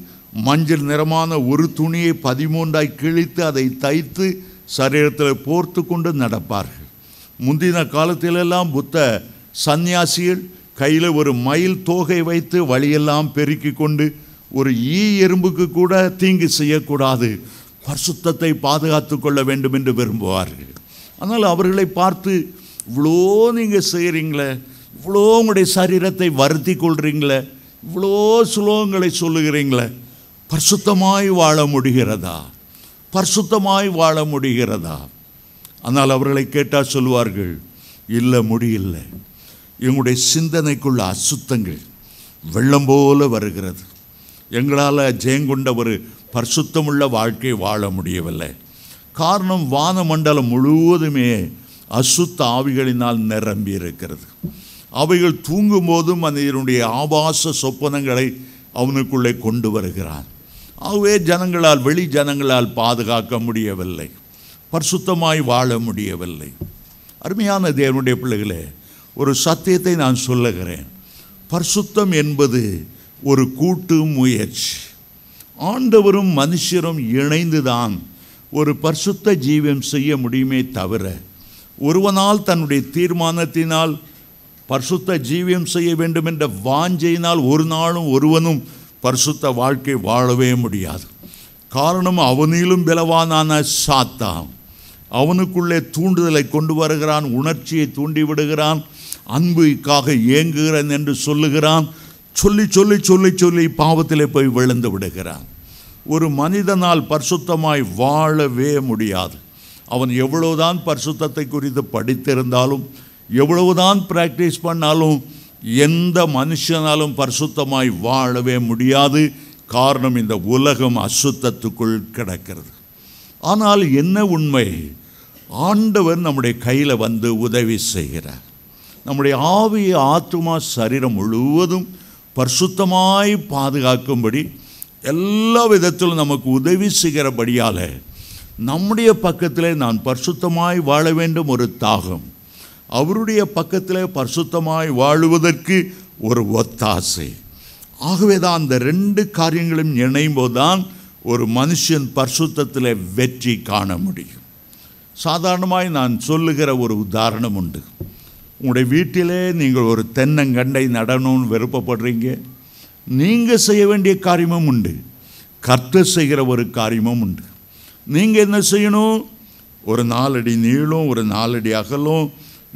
மஞ்சள் நிறமான ஒரு துணியை 13ஆய் கிழித்து அதை தைத்து சரீரத்தில் போர்த்து கொண்டு நடப்பார்கள். முந்தின காலத்திலெல்லாம் புத்த சந்நியாசிகள் கையில் ஒரு மயில் தோகை வைத்து வழியெல்லாம் பெருக்கி கொண்டு ஒரு எறும்புக்கு கூட தீங்கு செய்யக்கூடாது, பரிசுத்தத்தை பாதுகாத்து கொள்ள வேண்டும் என்று விரும்புவார்கள். ஆனால் அவர்களை பார்த்து, இவ்வளோ நீங்கள் செய்கிறீங்களே, இவ்வளோ உங்களுடைய சரீரத்தை வருத்தி கொள்கிறீங்களே, இவ்வளோ சுலோகங்களை சொல்லுகிறீங்களே, பரிசுத்தமாய் வாழ முடிகிறதா? பரிசுத்தமாய் வாழ முடிகிறதா? ஆனால் அவர்களை கேட்டால் சொல்வார்கள், இல்லை முடியல, எங்களுடைய சிந்தனைக்குள்ள அசுத்தங்கள் வெள்ளம் போல வருகிறது, எங்களால் ஜெயங்கொண்ட ஒரு பரிசுத்தமுள்ள வாழ்க்கை வாழ முடியவில்லை. காரணம், வானமண்டலம் முழுவதுமே அசுத்த ஆவிகளினால் நிரம்பி இருக்கிறது. அவைகள் தூங்கும் போதும் மனிதனுடைய ஆபாச சொப்பனங்களை அவனுக்குள்ளே கொண்டு வருகிறான். ஆகவே ஜனங்களால், வெளி ஜனங்களால் பாதுகாக்க முடியவில்லை, பரிசுத்தமாய் வாழ முடியவில்லை. அருமையான தேவனுடைய பிள்ளைகளே, ஒரு சத்தியத்தை நான் சொல்லுகிறேன். பரிசுத்தம் என்பது ஒரு கூட்டு முயற்சி. ஆண்டவரும் மனுஷரும் இணைந்துதான் ஒரு பரிசுத்த ஜீவியம் செய்ய முடியுமே தவிர, ஒருவனால் தன்னுடைய தீர்மானத்தினால் பரிசுத்த ஜீவியம் செய்ய வேண்டும் என்ற வாஞ்சையினால் ஒரு நாளும் ஒருவனும் பரிசுத்த வாழ்க்கை வாழவே முடியாது. காரணம், அவனிலும் பலவானான சாத்தான் அவனுக்குள்ளே தூண்டுதலை கொண்டு வருகிறான், உணர்ச்சியை தூண்டி விடுகிறான், அன்புக்காக ஏங்குகிறேன் என்று சொல்லுகிறான். சொல்லி சொல்லி சொல்லி சொல்லி பாவத்திலே போய் விழுந்து விடுகிறான். ஒரு மனிதனால் பரிசுத்தமாய் வாழவே முடியாது. அவன் எவ்வளவுதான் பரிசுத்தத்தை குறித்து படித்திருந்தாலும், எவ்வளவுதான் பிராக்டிஸ் பண்ணாலும், எந்த மனுஷனாலும் பரிசுத்தமாய் வாழவே முடியாது. காரணம், இந்த உலகம் அசுத்தத்துக்குள் கிடக்கிறது. ஆனால் என்ன உண்மை? ஆண்டவர் நம்முடைய கையில் வந்து உதவி செய்கிறார். நம்முடைய ஆவி, ஆத்துமா, சரீரம் முழுவதும் பரிசுத்தமாய் பாதுகாக்கும்படி எல்லா விதத்திலும் நமக்கு உதவி செய்கிறபடியால் நம்முடைய பக்கத்தில் நான் பரிசுத்தமாய் வாழ வேண்டும் ஒரு தாகம், அவருடைய பக்கத்தில் பரிசுத்தமாய் வாழுவதற்கு ஒரு ஒத்தாசை. ஆகவே தான் அந்த ரெண்டு காரியங்களும் இணையும் போதுதான் ஒரு மனுஷன் பரிசுத்தத்தில் வெற்றி காண முடியும். சாதாரணமாய் நான் சொல்லுகிற ஒரு உதாரணம் உண்டு. உங்களுடைய வீட்டிலே நீங்கள் ஒரு தென்னங்கண்டை நடணும்னு விருப்பப்படுறீங்க. நீங்கள் செய்ய வேண்டிய காரியமும் உண்டு, கர்த்தர் செய்கிற ஒரு காரியமும் உண்டு. நீங்கள் என்ன செய்யணும்? ஒரு 4 அடி நீளம், ஒரு 4 அடி அகலம்,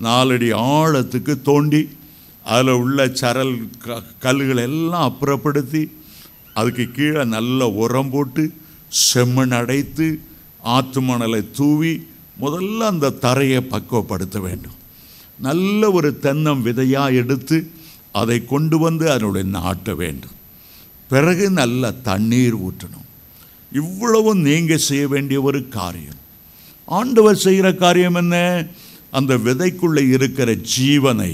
4 அடி ஆழத்துக்கு தோண்டி அதில் உள்ள சரல் கல்லுகளை எல்லாம் அப்புறப்படுத்தி அதுக்கு கீழே நல்ல உரம் போட்டு செம்மண் அடைத்து ஆற்று மணலை தூவி முதல்ல அந்த தரையை பக்குவப்படுத்த வேண்டும். நல்ல ஒரு தென்னம் விதையாக எடுத்து அதை கொண்டு வந்து அதனுடைய நாட்ட வேண்டும். பிறகு நல்ல தண்ணீர் ஊற்றணும். இவ்வளவும் நீங்கள் செய்ய வேண்டிய ஒரு காரியம். ஆண்டவர் செய்கிற காரியம் என்ன? அந்த விதைக்குள்ளே இருக்கிற ஜீவனை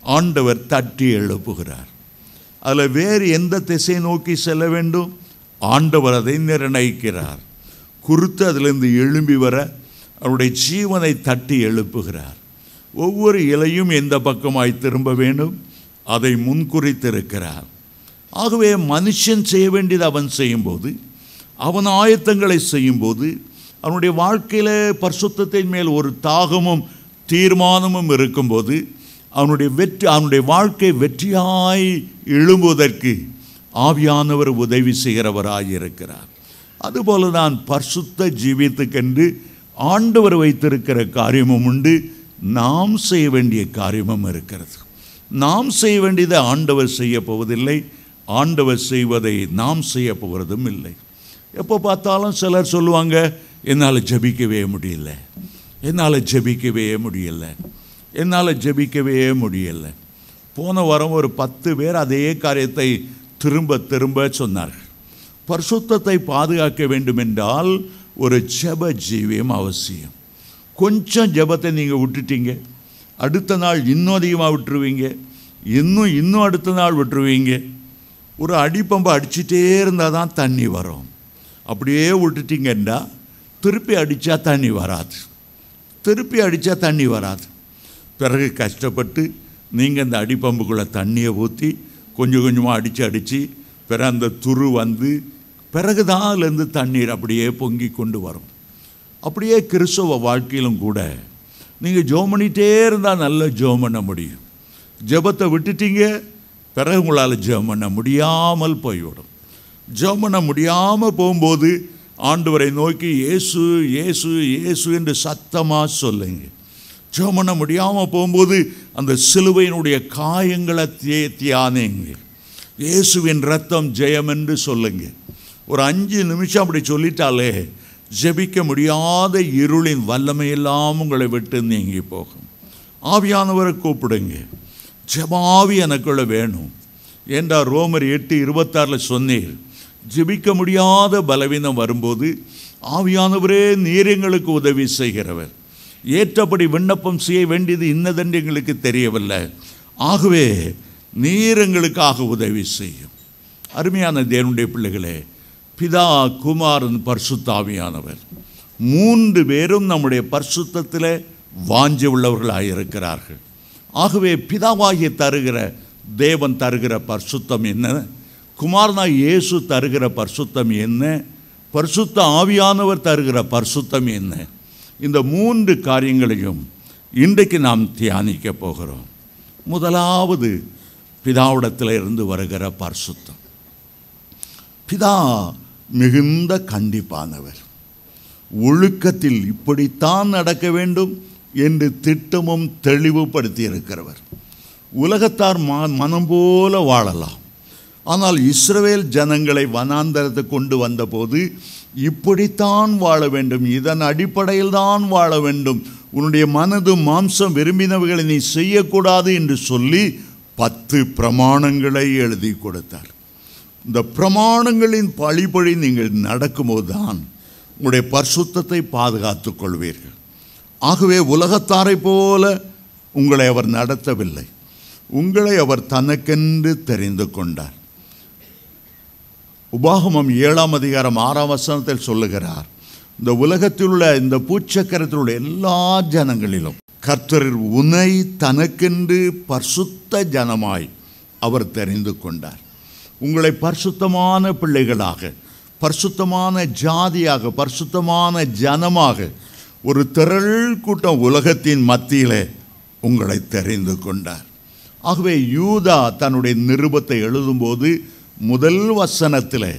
ஆண்டவர் தட்டி எழுப்புகிறார். அதில் வேறு எந்த திசை நோக்கி செல்ல வேண்டும்? ஆண்டவர் அதை நிர்ணயிக்கிறார். குருத்து அதிலிருந்து எழும்பி வர அவருடைய ஜீவனை தட்டி எழுப்புகிறார். ஒவ்வொரு இலையும் எந்த பக்கமாய் திரும்ப வேண்டும் அதை முன்குறித்திருக்கிறார். ஆகவே மனுஷன் செய்ய வேண்டியது அவன் செய்யும்போது, அவன் ஆயத்தங்களை செய்யும்போது, அவனுடைய வாழ்க்கையில் பரிசுத்தத்தின் மேல் ஒரு தாகமும் தீர்மானமும் இருக்கும்போது அவனுடைய வாழ்க்கை வெற்றியாய் எழும்புவதற்கு ஆவியானவர் உதவி செய்கிறவராய் இருக்கிறார். அதுபோல தான் பரிசுத்த ஜீவியத்துக்கென்று ஆண்டவர் வைத்திருக்கிற காரியமும் உண்டு, நாம் செய்ய வேண்டிய காரியமும் இருக்கிறது. நாம் செய்ய வேண்டியதை ஆண்டவர் செய்ய போவதில்லை, ஆண்டவர் செய்வதை நாம் செய்ய போகிறதும் இல்லை. எப்போ பார்த்தாலும் சிலர் சொல்லுவாங்க, என்னால் ஜெபிக்கவே முடியல, என்னால் ஜெபிக்கவே முடியல, என்னால் ஜெபிக்கவே முடியலை. போன வாரம் ஒரு 10 பேர் அதே காரியத்தை திரும்ப திரும்ப சொன்னார்கள். பரிசுத்தத்தை பாதுகாக்க வேண்டும் என்றால் ஒரு ஜெப ஜீவியம் அவசியம். கொஞ்சம் ஜெபத்தை நீங்கள் விட்டுட்டீங்க, அடுத்த நாள் இன்னும் அதிகமாக விட்டுருவீங்க, இன்னும் அடுத்த நாள் விட்டுருவீங்க. ஒரு அடிப்பம்பை அடிச்சுட்டே இருந்தால் தான் தண்ணி வரும். அப்படியே விட்டுட்டீங்கன்னா திருப்பி அடித்தா தண்ணி வராது, திருப்பி அடித்தா தண்ணி வராது. பிறகு கஷ்டப்பட்டு நீங்கள் அந்த அடிப்பம்புக்குள்ளே தண்ணியை ஊற்றி கொஞ்சம் கொஞ்சமாக அடித்து பிறகு அந்த துரு வந்து பிறகு தான் அதுலேருந்து தண்ணீர் அப்படியே பொங்கி கொண்டு வரும். அப்படியே கிறிஸ்தவ வாழ்க்கையிலும் கூட நீங்கள் ஜெபம் பண்ணிகிட்டே இருந்தால் நல்ல ஜெபம் பண்ண முடியும். ஜெபத்தை விட்டுட்டீங்க, பிறகு உங்களால் ஜெபம் பண்ண முடியாமல் போய்விடும். ஜெபம் பண்ண முடியாமல் போகும்போது ஆண்டவரை நோக்கி இயேசு இயேசு இயேசு என்று சத்தமாக சொல்லுங்க. ஜெபம் பண்ண முடியாமல் போகும்போது அந்த சிலுவையினுடைய காயங்களை தியானிங்க. இயேசுவின் ரத்தம் ஜெயம் என்று சொல்லுங்க. ஒரு 5 நிமிஷம் அப்படி சொல்லிட்டாலே ஜெபிக்க முடியாத இருளின் வல்லமையெல்லாம் உங்களை விட்டு நீங்கி போகும். ஆவியானவரை கூப்பிடுங்க. ஜெபாவி எனக்குள்ள வேணும் என்றார் ரோமர் 8:26 சொன்னீர். ஜெபிக்க முடியாத பலவீனம் வரும்போது ஆவியானவரே நீர் எங்களுக்கு உதவி செய்கிறவர். ஏற்றபடி விண்ணப்பம் செய்ய வேண்டியது இன்னதென்று எங்களுக்கு தெரியவில்லை, ஆகவே நீர் எங்களுக்காக உதவி செய்யும். அருமையான தேவனுடைய பிள்ளைகளே, பிதா, குமாரன், பரிசுத்த ஆவியானவர் 3 பேரும் நம்முடைய பரிசுத்தத்தில் வாஞ்சை உள்ளவர்களாக இருக்கிறார்கள். ஆகவே பிதாவாகிய தருகிற தேவன் தருகிற பரிசுத்தம் என்ன, குமாரனாய் இயேசு தருகிற பரிசுத்தம் என்ன, பரிசுத்த ஆவியானவர் தருகிற பரிசுத்தம் என்ன, இந்த 3 காரியங்களையும் இன்றைக்கு நாம் தியானிக்க போகிறோம். முதலாவது பிதாவிடத்தில் இருந்து வருகிற பரிசுத்தம். பிதா மிகுந்த கண்டிப்பானவர். ஒழுக்கத்தில் இப்படித்தான் நடக்க வேண்டும் என்று திட்டமும் தெளிவுபடுத்தி இருக்கிறவர். உலகத்தார் மனம் போல வாழலாம், ஆனால் இஸ்ரவேல் ஜனங்களை வனாந்தரத்தை கொண்டு வந்தபோது இப்படித்தான் வாழ வேண்டும், இதன் அடிப்படையில் தான் வாழ வேண்டும், உன்னுடைய மனது மாம்சம் விரும்பினவைகளை நீ செய்யக்கூடாது என்று சொல்லி 10 பிரமாணங்களை எழுதி கொடுத்தார். இந்த பிரமாணங்களின் பழிபடி நீங்கள் நடக்கும்போது தான் உங்களுடைய பரிசுத்தத்தை பாதுகாத்துக் கொள்வீர்கள். ஆகவே உலகத்தாரை போல உங்களை அவர் நடத்தவில்லை, உங்களை அவர் தனக்கென்று தெரிந்து கொண்டார். உபாகமம் 7ஆம் அதிகாரம் 6ஆம் வசனத்தில் சொல்லுகிறார், இந்த உலகத்தில் உள்ள இந்த பூச்சக்கரத்தில் உள்ள எல்லா ஜனங்களிலும் கர்த்தர் உன்னை தனக்கென்று பரிசுத்த ஜனமாய் அவர் தெரிந்து கொண்டார். உங்களை பரிசுத்தமான பிள்ளைகளாக, பரிசுத்தமான ஜாதியாக, பரிசுத்தமான ஜனமாக ஒரு திரள் கூட்டம் உலகத்தின் மத்தியிலே உங்களை தெரிந்து கொண்டார். ஆகவே யூதா தன்னுடைய நிருபத்தை எழுதும்போது முதல் வசனத்தில்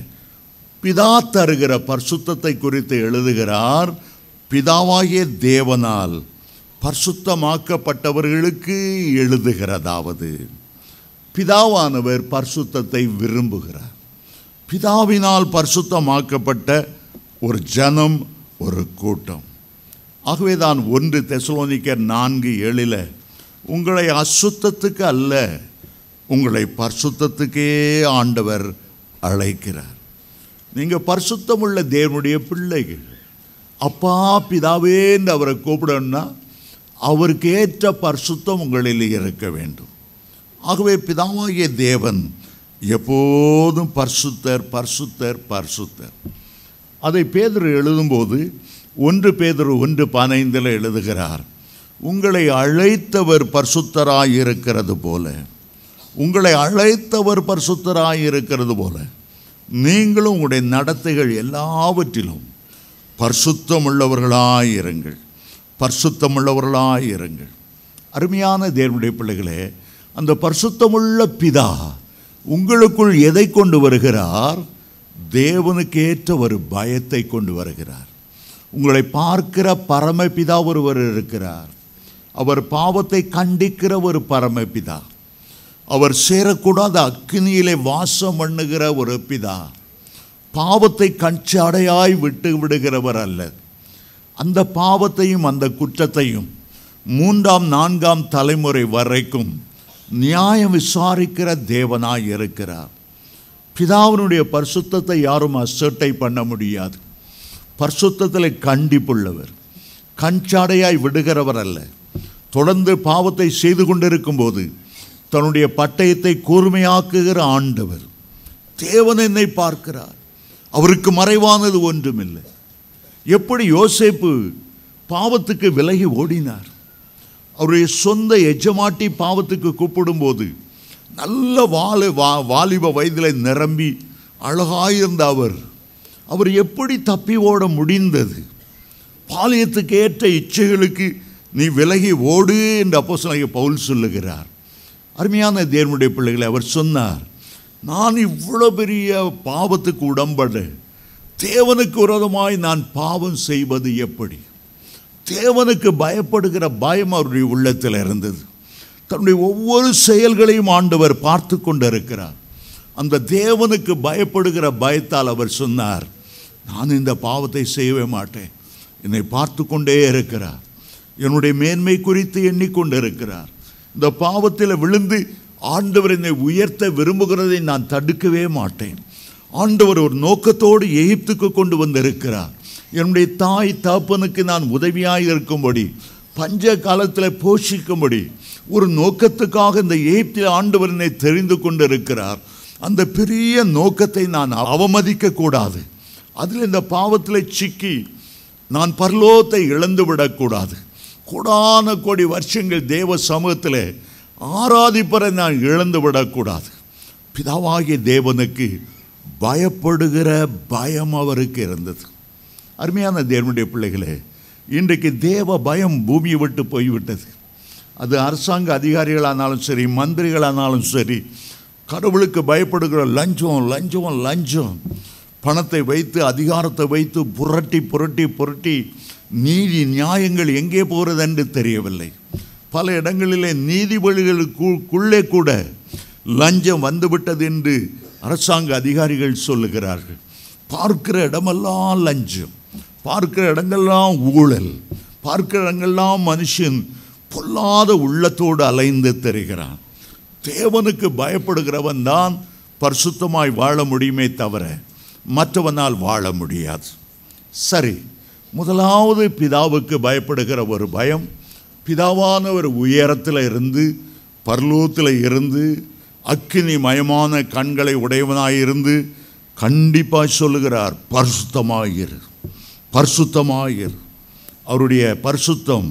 பிதா தருகிற பரிசுத்தத்தை குறித்து எழுதுகிறார். பிதாவாகிய தேவனால் பரிசுத்தமாக்கப்பட்டவர்களுக்கு எழுதுகிறதாவது, பிதாவானவர் பரிசுத்தத்தை விரும்புகிறார். பிதாவினால் பரிசுத்தமாக்கப்பட்ட ஒரு ஜனம், ஒரு கூட்டம். ஆகவே தான் 1 தெசலோனிக்கர் 4:7 உங்களை அசுத்தத்துக்கு அல்ல, உங்களை பரிசுத்தத்துக்கே ஆண்டவர் அழைக்கிறார். நீங்கள் பரிசுத்தமுள்ள தேவனுடைய பிள்ளைகள். அப்பா பிதாவே என்று அவரை கூப்பிடணும்னா அவருக்கு ஏற்ற பரிசுத்தம் உங்களில் இருக்க வேண்டும். ஆகவே பிதாவாகிய தேவன் எப்போதும் பரிசுத்தர், பரிசுத்தர், பரிசுத்தர். அதை பேதுரு எழுதும்போது 1 பேதுரு 1:15 எழுதுகிறார், உங்களை அழைத்தவர் பரிசுத்தராய் இருக்கிறது போல, உங்களை அழைத்தவர் பரிசுத்தராய் இருக்கிறது போல நீங்களும் உங்களுடைய நடத்தைகள் எல்லாவற்றிலும் பரிசுத்தமுள்ளவர்களாய் இருங்கள், பரிசுத்தமுள்ளவர்களாய் இருங்கள். அருமையான தேவனுடைய பிள்ளைகளே, அந்த பரிசுத்தமுள்ள பிதா உங்களுக்குள் எதை கொண்டு வருகிறார்? தேவனுக்கு ஏற்ற ஒரு பயத்தை கொண்டு வருகிறார். உங்களை பார்க்கிற பரமபிதா ஒருவர் இருக்கிறார். அவர் பாவத்தை கண்டிக்கிற ஒரு பரமபிதா. அவர் சேரக்கூடாத அக்கினியிலே வாசம் பண்ணுகிற ஒரு பிதா. பாவத்தை கண்சாடையாய் விட்டு விடுகிறவர் அல்ல. அந்த பாவத்தையும் அந்த குற்றத்தையும் 3ஆம் 4ஆம் தலைமுறை வரைக்கும் நியாயம் விசாரிக்கிற தேவனாய் இருக்கிறார். பிதாவினுடைய பரிசுத்தத்தை யாரும் அசட்டை பண்ண முடியாது. பரிசுத்தத்தில் கண்டிப்புள்ளவர், கண்சாடையாய் விடுகிறவர் அல்ல. தொடர்ந்து பாவத்தை செய்து கொண்டிருக்கும் போது தன்னுடைய பட்டயத்தை கூர்மையாக்குகிற ஆண்டவர். தேவன் என்னை பார்க்கிறார், அவருக்கு மறைவானது ஒன்றுமில்லை. எப்படி யோசேப்பு பாவத்துக்கு விலகி ஓடினார்? அவருடைய சொந்த எஜமாட்டி பாவத்துக்கு கூப்பிடும்போது நல்ல வாலிப வயதில் நிரம்பி அழகாயிருந்த அவர் எப்படி தப்பி ஓட முடிந்தது? பாலியத்துக்கு ஏற்ற இச்சைகளுக்கு நீ விலகி ஓடு என்று அப்போஸ்தலனாகிய பவுல் சொல்லுகிறார். அருமையான தேவனுடைய பிள்ளைகளை, அவர் சொன்னார், நான் இவ்வளோ பெரிய பாவத்துக்கு உடம்பட தேவனுக்கு விரோதமாய் நான் பாவம் செய்வது எப்படி? தேவனுக்கு பயப்படுகிற பயம் அவருடைய உள்ளத்தில் இருந்தது. தன்னுடைய ஒவ்வொரு செயல்களையும் ஆண்டவர் பார்த்து கொண்டு இருக்கிறார். அந்த தேவனுக்கு பயப்படுகிற பயத்தால் அவர் சொன்னார், நான் இந்த பாவத்தை செய்யவே மாட்டேன். என்னை பார்த்து கொண்டே இருக்கிறார், என்னுடைய மேன்மை குறித்து எண்ணிக்கொண்டு இருக்கிறார். இந்த பாவத்தில் விழுந்து ஆண்டவர் என்னை உயர்த்த விரும்புகிறதை நான் தடுக்கவே மாட்டேன். ஆண்டவர் ஒரு நோக்கத்தோடு எகிப்துக்கு கொண்டு வந்திருக்கிறார். என்னுடைய தாய் தகப்பனுக்கு நான் உதவியாக இருக்கும்படி, பஞ்ச காலத்தில் போஷிக்கும்படி ஒரு நோக்கத்துக்காக இந்த எகிப்தில் ஆண்டவர் என்னை தெரிந்து கொண்டு இருக்கிறார். அந்த பெரிய நோக்கத்தை நான் அவமதிக்க கூடாது. அதில் இந்த பாவத்தில் சிக்கி நான் பரலோகத்தை இழந்து விடக்கூடாது. கோடான கோடி வருஷங்கள் தேவ சமூகத்தில் ஆராதிப்பதை நான் இழந்து விடக்கூடாது. பிதாவாகிய தேவனுக்கு பயப்படுகிற பயம் அவருக்கு இருந்தது. அருமையான தேவனுடைய பிள்ளைகளே, இன்றைக்கு தேவ பயம் பூமியை விட்டு போய்விட்டது. அது அரசாங்க அதிகாரிகளானாலும் சரி, மந்திரிகளானாலும் சரி, கடவுளுக்கு பயப்படுகிற லஞ்சம் லஞ்சம் லஞ்சம் பணத்தை வைத்து, அதிகாரத்தை வைத்து புரட்டி புரட்டி புரட்டி நீதி நியாயங்கள் எங்கே போகிறது என்று தெரியவில்லை. பல இடங்களிலே நீதிபதிகளுக்குள்ளே கூட லஞ்சம் வந்துவிட்டது என்று அரசாங்க அதிகாரிகள் சொல்லுகிறார்கள். பார்க்கிற இடமெல்லாம் லஞ்சம், பார்க்கிற இடங்கள்லாம் ஊழல், பார்க்கிற இடங்கள்லாம் மனுஷன் பொல்லாத உள்ளத்தோடு அலைந்து தெரிகிறான். தேவனுக்கு பயப்படுகிறவன் தான் பரிசுத்தமாய் வாழ முடியுமே தவிர மற்றவனால் வாழ முடியாது. சரி, முதலாவது பிதாவுக்கு பயப்படுகிற ஒரு பயம். பிதாவானவர் உயரத்தில் இருந்து, பரலோகத்தில் இருந்து, அக்கினி மயமான கண்களை உடையவனாயிருந்து கண்டிப்பாக சொல்லுகிறார், பரிசுத்தமாயிரு, பரிசுத்தமாயிரு. அவருடைய பரிசுத்தம்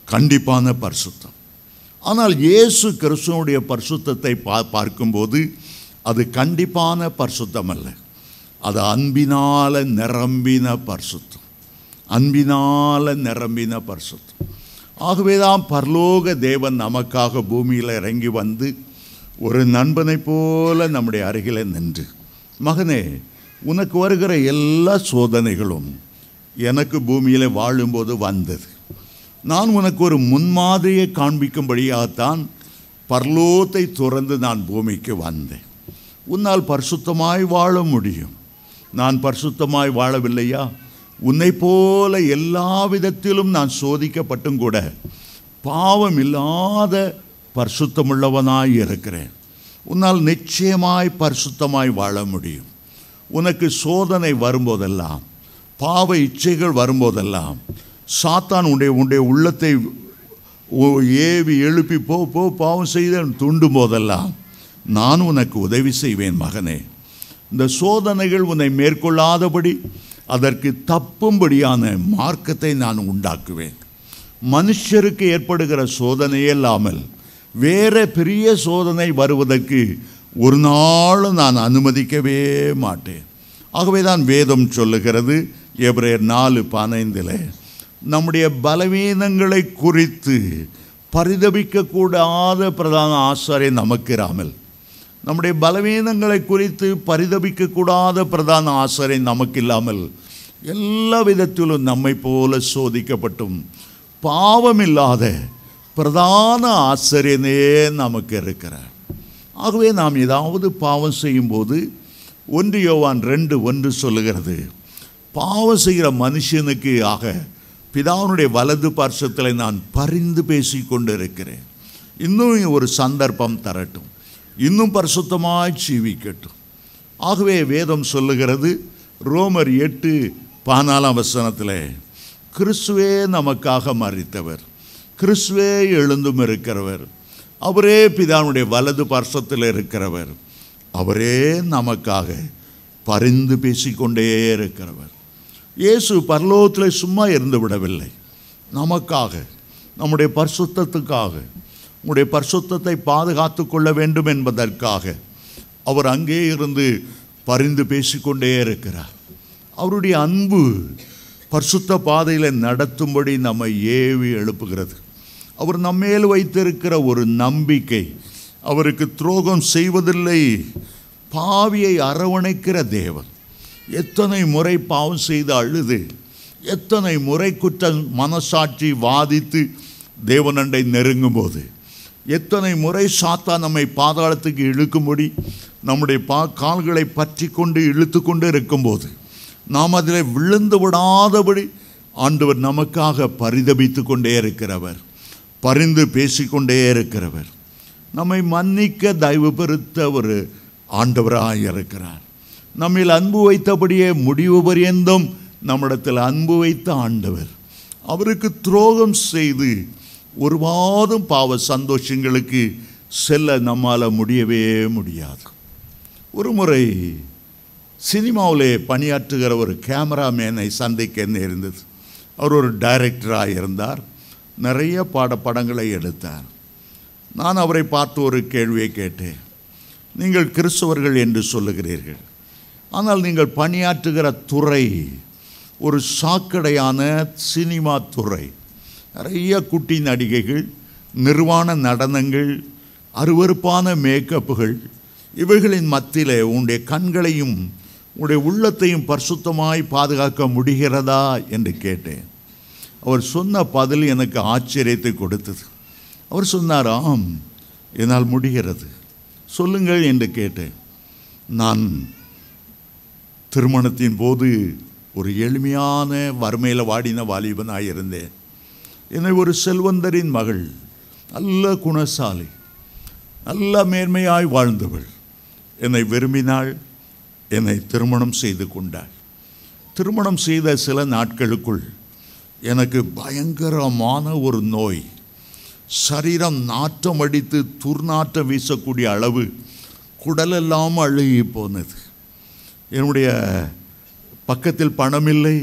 கண்டிப்பான பரிசுத்தம். ஆனால் இயேசு கிறிஸ்துவனுடைய பரிசுத்தத்தை பார்க்கும்போது அது கண்டிப்பான பரிசுத்தம் அல்ல, அது அன்பினால நிரம்பின பரிசுத்தம், அன்பினால நிரம்பின பரிசுத்தம். ஆகவேதான் பரலோக தேவன் நமக்காக பூமியில் இறங்கி வந்து ஒரு நண்பனை போல நம்முடைய அருகில் நின்று, மகனே, உனக்கு வருகிற எல்லா சோதனைகளும் எனக்கு பூமியில் வாழும்போது வந்தது. நான் உனக்கு ஒரு முன்மாதிரியை காண்பிக்கும்படியாகத்தான் பரலோகத்தை துறந்து நான் பூமிக்கு வந்தேன். உன்னால் பரிசுத்தமாய் வாழ முடியும். நான் பரிசுத்தமாய் வாழவில்லையா? உன்னை போல எல்லா விதத்திலும் நான் சோதிக்கப்பட்டும் கூட பாவம் இல்லாத பரிசுத்தமுள்ளவனாய் இருக்கிறேன். உன்னால் நிச்சயமாய் பரிசுத்தமாய் வாழ முடியும். உனக்கு சோதனை வரும்போதெல்லாம், பாவ இச்சைகள் வரும்போதெல்லாம், சாத்தான் உன்னுடைய உள்ளத்தை ஏவி எழுப்பி போ பாவம் செய்த தூண்டும் போதெல்லாம் நான் உனக்கு உதவி செய்வேன் மகனே. இந்த சோதனைகள் உன்னை மேற்கொள்ளாதபடி அதற்கு தப்பும்படியான மார்க்கத்தை நான் உண்டாக்குவேன். மனுஷருக்கு ஏற்படுகிற சோதனையே இல்லாமல் வேற பெரிய சோதனை வருவதற்கு ஒரு நாள் நான் அனுமதிக்கவே மாட்டேன். ஆகவே தான் வேதம் சொல்லுகிறது, எபிரேயர் 4:15, நம்முடைய பலவீனங்களை குறித்து பரிதபிக்கக்கூடாத பிரதான ஆசாரியர் நமக்கிராமல், நம்முடைய பலவீனங்களை குறித்து பரிதபிக்கக்கூடாத பிரதான ஆசாரியர் நமக்கில்லாமல் எல்லா விதத்திலும் நம்மை போல சோதிக்கப்பட்டும் பாவமில்லாத பிரதான ஆசாரியனே நமக்கு இருக்கிறார். ஆகவே நாம் ஏதாவது பாவம் செய்யும்போது 1 யோவான் 2:1 சொல்லுகிறது, பாவம் செய்கிற மனுஷனுக்கு ஆக பிதாவுடைய வலது பார்சத்தில் நான் பரிந்து பேசி கொண்டு இருக்கிறேன். இன்னும் ஒரு சந்தர்ப்பம் தரட்டும், இன்னும் பரிசுத்தமாய் ஜீவிக்கட்டும். ஆகவே வேதம் சொல்லுகிறது, ரோமர் 8:14 கிறிஸ்துவே நமக்காக மரித்தவர், கிறிஸ்துவே எழுந்தும் இருக்கிறவர், அவரே பிதாவுடைய வலது பார்சத்தில் இருக்கிறவர், அவரே நமக்காக பரிந்து பேசிக்கொண்டே இருக்கிறவர். இயேசு பரலோகத்தில் சும்மா இருந்து விடவில்லை, நமக்காக, நம்முடைய பரிசுத்தத்துக்காக, நம்முடைய பரிசுத்தத்தை பாதுகாத்து கொள்ள வேண்டும் என்பதற்காக அவர் அங்கே இருந்து பரிந்து பேசிக்கொண்டே இருக்கிறார். அவருடைய அன்பு பரிசுத்த பாதையில் நடத்தும்படி நம்மை ஏவி எழுப்புகிறது. அவர் நம்மேல் வைத்திருக்கிற ஒரு நம்பிக்கை, அவருக்கு துரோகம் செய்வதில்லை, பாவியை அரவணைக்கிற தேவன். எத்தனை முறை பாவம் செய்து அழுது, எத்தனை முறை குற்ற மனசாட்சி வாதித்து தேவனண்டை நெருங்கும் போது, எத்தனை முறை சாத்தான் நம்மை பாதாளத்துக்கு இழுக்கும்படி நம்முடைய கால்களை பற்றி கொண்டு இழுத்து கொண்டு இருக்கும்போது நாம் அதில் விழுந்து விடாதபடி ஆண்டவர் நமக்காக பரிதபித்து கொண்டே இருக்கிறவர், பரிந்து பேசிக்கொண்டே இருக்கிறவர். நம்மை மன்னிக்க தயவு பெருத்த ஒரு ஆண்டவராக இருக்கிறார். நம்மில் அன்பு வைத்தபடியே முடிவு பரியந்தம் நம்மிடத்தில் அன்பு வைத்த ஆண்டவர். அவருக்கு துரோகம் செய்து ஒருவாதும் பாவ சந்தோஷங்களுக்கு செல்ல நம்மால் முடியவே முடியாது. ஒரு முறை சினிமாவிலே பணியாற்றுகிற ஒரு கேமராமேனை சந்திக்க நேர்ந்தது. அவர் ஒரு டைரக்டராக இருந்தார், நிறைய படங்களை எடுத்தார். நான் அவரை பார்த்து ஒரு கேள்வியை கேட்டேன். நீங்கள் கிறிஸ்தவர்கள் என்று சொல்லுகிறீர்கள், ஆனால் நீங்கள் பணியாற்றுகிற துறை ஒரு சாக்கடையான சினிமா துறை. நிறைய குட்டி நடிகைகள், நிர்வாண நடனங்கள், அருவருப்பான மேக்கப்புகள், இவைகளின் மத்தியில் உன்னுடைய கண்களையும் உன்னுடைய உள்ளத்தையும் பரிசுத்தமாய் பாதுகாக்க முடிகிறதா என்று கேட்டேன். அவர் சொன்ன பதில் எனக்கு ஆச்சரியத்தை கொடுத்தது. அவர் சொன்னார், ஆம், என்னால் முடிகிறது, சொல்லுங்கள் என்று கேட்டேன். நான் திருமணத்தின் போது ஒரு எளிமையான வறுமையில் வாடின வாலிபனாக இருந்தேன். என்னை ஒரு செல்வந்தரின் மகள், நல்ல குணசாலி, நல்ல மேன்மையாய் வாழ்ந்தவள் என்னை விரும்பினாள். என்னை திருமணம் செய்து கொண்டாள். திருமணம் செய்த சில நாட்களுக்குள் எனக்கு பயங்கரமான ஒரு நோய், சரீரம் நாற்றம் அடித்து துர்நாற்றம் வீசக்கூடிய அளவு குடலெல்லாம் அழுகி போனது. என்னுடைய பக்கத்தில் பணமில்லை.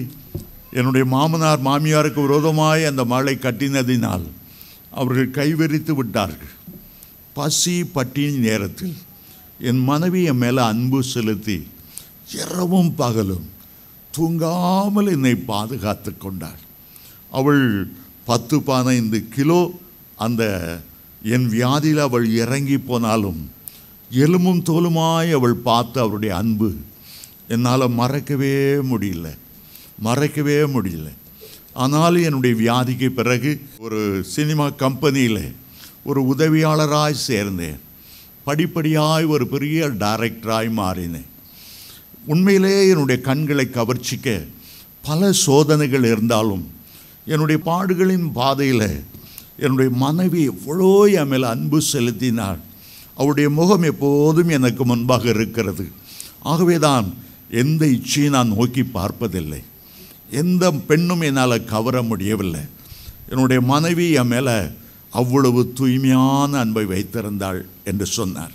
என்னுடைய மாமனார் மாமியாருக்கு விரோதமாய் அந்த மகளை கட்டினதினால் அவர்கள் கைவெறித்து விட்டார்கள். பசி பட்டினி நேரத்தில் என் மனைவி என் மேலே அன்பு செலுத்தி இரவும் பகலும் தூங்காமல் என்னை பாதுகாத்து கொண்டாள். அவள் 10-15 கிலோ அந்த என் வியாதியில் அவள் இறங்கி போனாலும் எலும்பும் தோலுமாய் அவள் பார்த்து அவருடைய அன்பு என்னால் மறக்கவே முடியல. ஆனாலும் என்னுடைய வியாதிக்கு பிறகு ஒரு சினிமா கம்பெனியில் ஒரு உதவியாளராய் சேர்ந்தேன். படிப்படியாய் ஒரு பெரிய டைரக்டராய் மாறினேன். உண்மையிலே என்னுடைய கண்களை கவர்ச்சிக்க பல சோதனைகள் இருந்தாலும் என்னுடைய பாடுகளின் பாதையில் என்னுடைய மனைவி எவ்வளோ என் மேல் அன்பு செலுத்தினாள். அவருடைய முகம் எப்போதும் எனக்கு முன்பாக இருக்கிறது. ஆகவே தான் எந்த இச்சையை நான் நோக்கி பார்ப்பதில்லை. எந்த பெண்ணும் என்னால் கவர முடியவில்லை. என்னுடைய மனைவி என் மேலே அவ்வளவு தூய்மையான அன்பை வைத்திருந்தாள் என்று சொன்னார்.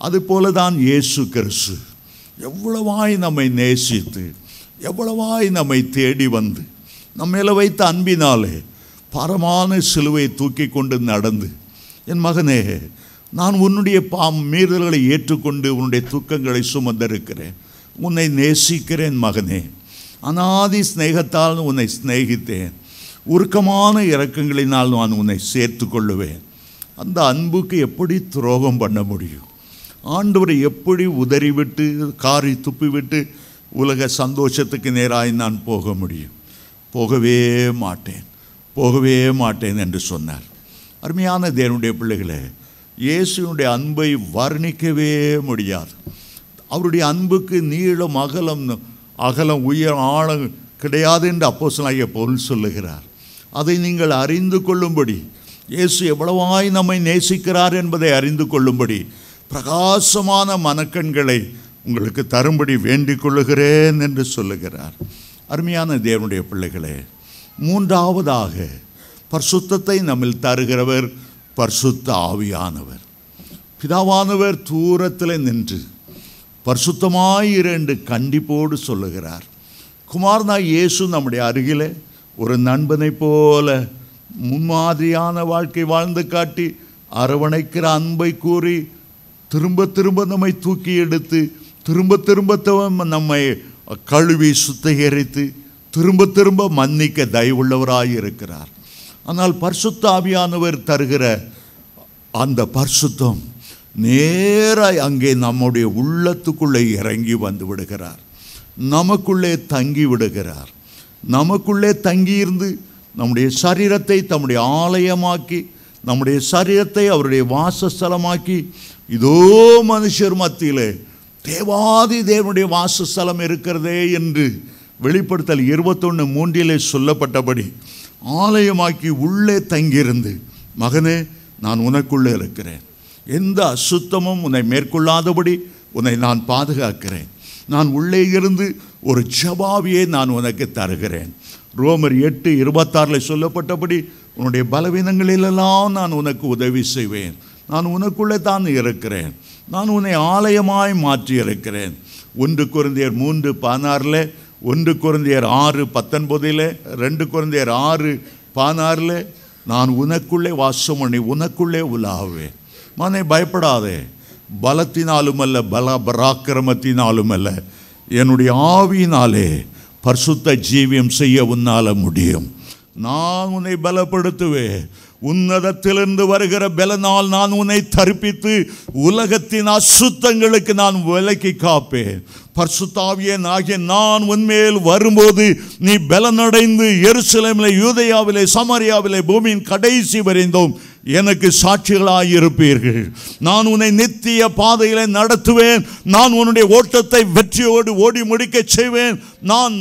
அதுபோல தான் இயேசு கிறிஸ்து எவ்வளவாய் நம்மை நேசித்து, எவ்வளவாய் நம்மை தேடி வந்து நம்ம மேலே வைத்த அன்பினாலே பரமான சிலுவை தூக்கி கொண்டு நடந்து, என் மகனே, நான் உன்னுடைய மீறல்களை ஏற்றுக்கொண்டு உன்னுடைய துக்கங்களை சுமந்திருக்கிறேன், உன்னை நேசிக்கிறேன் மகனே, அநாதி ஸ்நேகத்தால் உன்னை ஸ்நேகித்தேன், உருக்கமான இரக்கங்களினால் நான் உன்னை சேர்த்து கொள்ளுவேன். அந்த அன்புக்கு எப்படி துரோகம் பண்ண முடியும்? ஆண்டவரை எப்படி உதறிவிட்டு காரி துப்பிவிட்டு உலக சந்தோஷத்துக்கு நேராய் நான் போக முடியும்? போகவே மாட்டேன் என்று சொன்னார். அருமையான தேவனுடைய பிள்ளைகளே, இயேசுனுடைய அன்பை வர்ணிக்கவே முடியாது. அவருடைய அன்புக்கு நீளம் அகலம் உயர் ஆழம் கிடையாது என்று அப்போஸ்தலனாகிய பவுல் சொல்லுகிறார். அதை நீங்கள் அறிந்து கொள்ளும்படி, இயேசு எவ்வளவாய் நம்மை நேசிக்கிறார் என்பதை அறிந்து கொள்ளும்படி பிரகாசமான மனக்கண்களை உங்களுக்கு தரும்படி வேண்டிக் கொள்ளுகிறேன் என்று சொல்லுகிறார். அருமையான தேவனுடைய பிள்ளைகளே, மூன்றாவதாக பரிசுத்தத்தை நம்மில் தருகிறவர் பரிசுத்த ஆவியானவர். பிதாவானவர் தூரத்தில் நின்று பரிசுத்தமாயிரு என்று கண்டிப்போடு சொல்லுகிறார். குமாரனாய் இயேசு நம்முடைய அருகிலே ஒரு நண்பனை போல முன்மாதிரியான வாழ்க்கை வாழ்ந்து காட்டி அரவணைக்கிற அன்பை கூறி திரும்ப நம்மை தூக்கி எடுத்து திரும்ப நம்மை கழுவி சுத்திகரித்து திரும்ப மன்னிக்க தயவுள்ளவராய் இருக்கிறார். ஆனால் பரிசுத்த ஆவியானவர் தருகிற அந்த பரிசுத்தம் நேராய் அங்கே நம்முடைய உள்ளத்துக்குள்ளே இறங்கி வந்து விடுகிறார். நமக்குள்ளே தங்கி விடுகிறார். நமக்குள்ளே தங்கியிருந்து நம்முடைய சரீரத்தை தம்முடைய ஆலயமாக்கி, நம்முடைய சரீரத்தை அவருடைய வாசஸ்தலமாக்கி, இதோ மனுஷர் மத்தியிலே தேவாதி தேவனுடைய வாசஸ்தலம் இருக்கிறதே என்று வெளிப்படுத்தல் 21:3 சொல்லப்பட்டபடி ஆலயமாக்கி உள்ளே தங்கியிருந்து, மகனே, நான் உனக்குள்ளே இருக்கிறேன், எந்த அசுத்தமும் உன்னை மேற்கொள்ளாதபடி உன்னை நான் பாதுகாக்கிறேன், நான் உள்ளே இருந்து ஒரு ஜபாவியை நான் உனக்கு தருகிறேன். ரோமர் 8:26 சொல்லப்பட்டபடி உன்னுடைய பலவீனங்களிலெல்லாம் நான் உனக்கு உதவி செய்வேன், நான் உனக்குள்ளே தான் இருக்கிறேன், நான் உன்னை ஆலயமாய் மாற்றி இருக்கிறேன். 1 கொரிந்தியர் 3:16, 1 கொரிந்தியர் 6:19, 2 கொரிந்தியர் 6:16, நான் உனக்குள்ளே வாசம் பண்ணி உனக்குள்ளே உலாவேன். மகனே, பயப்படாதே. பலத்தினாலும் அல்ல, பராக்கிரமத்தினாலும் அல்ல, என்னுடைய ஆவியினாலே பரிசுத்த ஜீவியம் செய்ய உன்னால முடியும். நான் உன்னை பலப்படுத்துவேன். உன்னதத்திலிருந்து வருகிற பலனால் நான் உன்னை தரிப்பித்து உலகத்தின் அசுத்தங்களுக்கு நான் விலக்கி காப்பேன். பரிசுத்த ஆவியாகிய நான் உன்மேல் வரும்போது நீ பலனடைந்து எருசலேமிலே, யூதேயாவிலே, சமாரியாவிலே, பூமியின் கடைசி வரைந்தும் எனக்கு சாட்சிகளாயிருப்பீர்கள். நான் உன்னை நித்திய பாதையிலே நடத்துவேன். நான் உன்னுடைய ஓட்டத்தை வெற்றியோடு ஓடி முடிக்க செய்வேன்.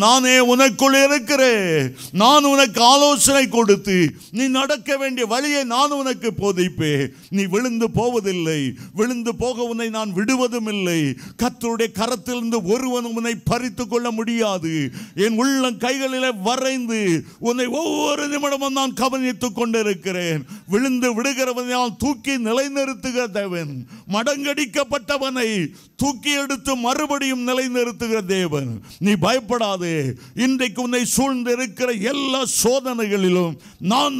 நானே உனக்குள் இருக்கிறேன். நான் உனக்கு ஆலோசனை கொடுத்து நீ நடக்க வேண்டிய வழியை நான் உனக்கு போதிப்பேன். நீ விழுந்து போவதில்லை, விழுந்து போக உன்னை நான் விடுவதும் இல்லை. கர்த்தருடைய கரத்திலிருந்து ஒருவனும் உன்னை பறித்து கொள்ள முடியாது. என் உள்ளம் கைகளிலே வரைந்து உன்னை ஒவ்வொரு நிமிடமும் நான் கவனித்துக் கொண்டிருக்கிறேன். விழுந்து விடுகிறவனால் தூக்கி நிலைநிறுத்துகிற தேவன், மடங்கடிக்கப்பட்டவனை தூக்கி எடுத்து மறுபடியும் நிலைநிறுத்துகிற தேவன். நீ பயப்படாதே. இன்றைக்கு உன்னை சூழ்ந்து இருக்கிற எல்லா சோதனைகளிலும்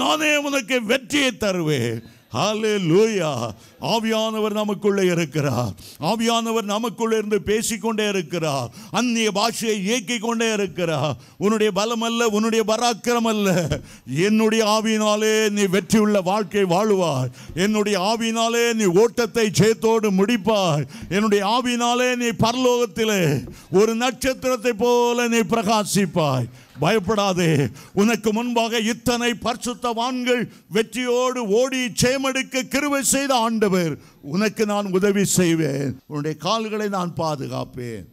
நானே உனக்கு வெற்றியை தருவேன். ஹல்லேலூயா. ஆவியானவர் நமக்குள்ளே இருக்கிறார். ஆவியானவர் நமக்குள்ளே இருந்து பேசிக்கொண்டே இருக்கிறார். அந்நிய பாஷையை இயக்கிக் கொண்டே இருக்கிறார். உன்னுடைய பலம் அல்ல, உன்னுடைய பராக்கிரம் அல்ல, என்னுடைய ஆவியினாலே நீ வெற்றியுள்ள வாழ்க்கை வாழுவாய். என்னுடைய ஆவியினாலே நீ ஓட்டத்தை ஜெயத்தோடு முடிப்பாய். என்னுடைய ஆவியினாலே நீ பரலோகத்திலே ஒரு நட்சத்திரத்தை போல நீ பிரகாசிப்பாய். பயப்படாதே. உனக்கு முன்பாக இத்தனை பரிசுத்தவான்கள் வெற்றியோடு ஓடி ஜெயமெடுக்க கிருபை செய்த ஆண்டவர், உனக்கு நான் உதவி செய்வேன். உன்னுடைய கால்களை நான் பாதுகாப்பேன்.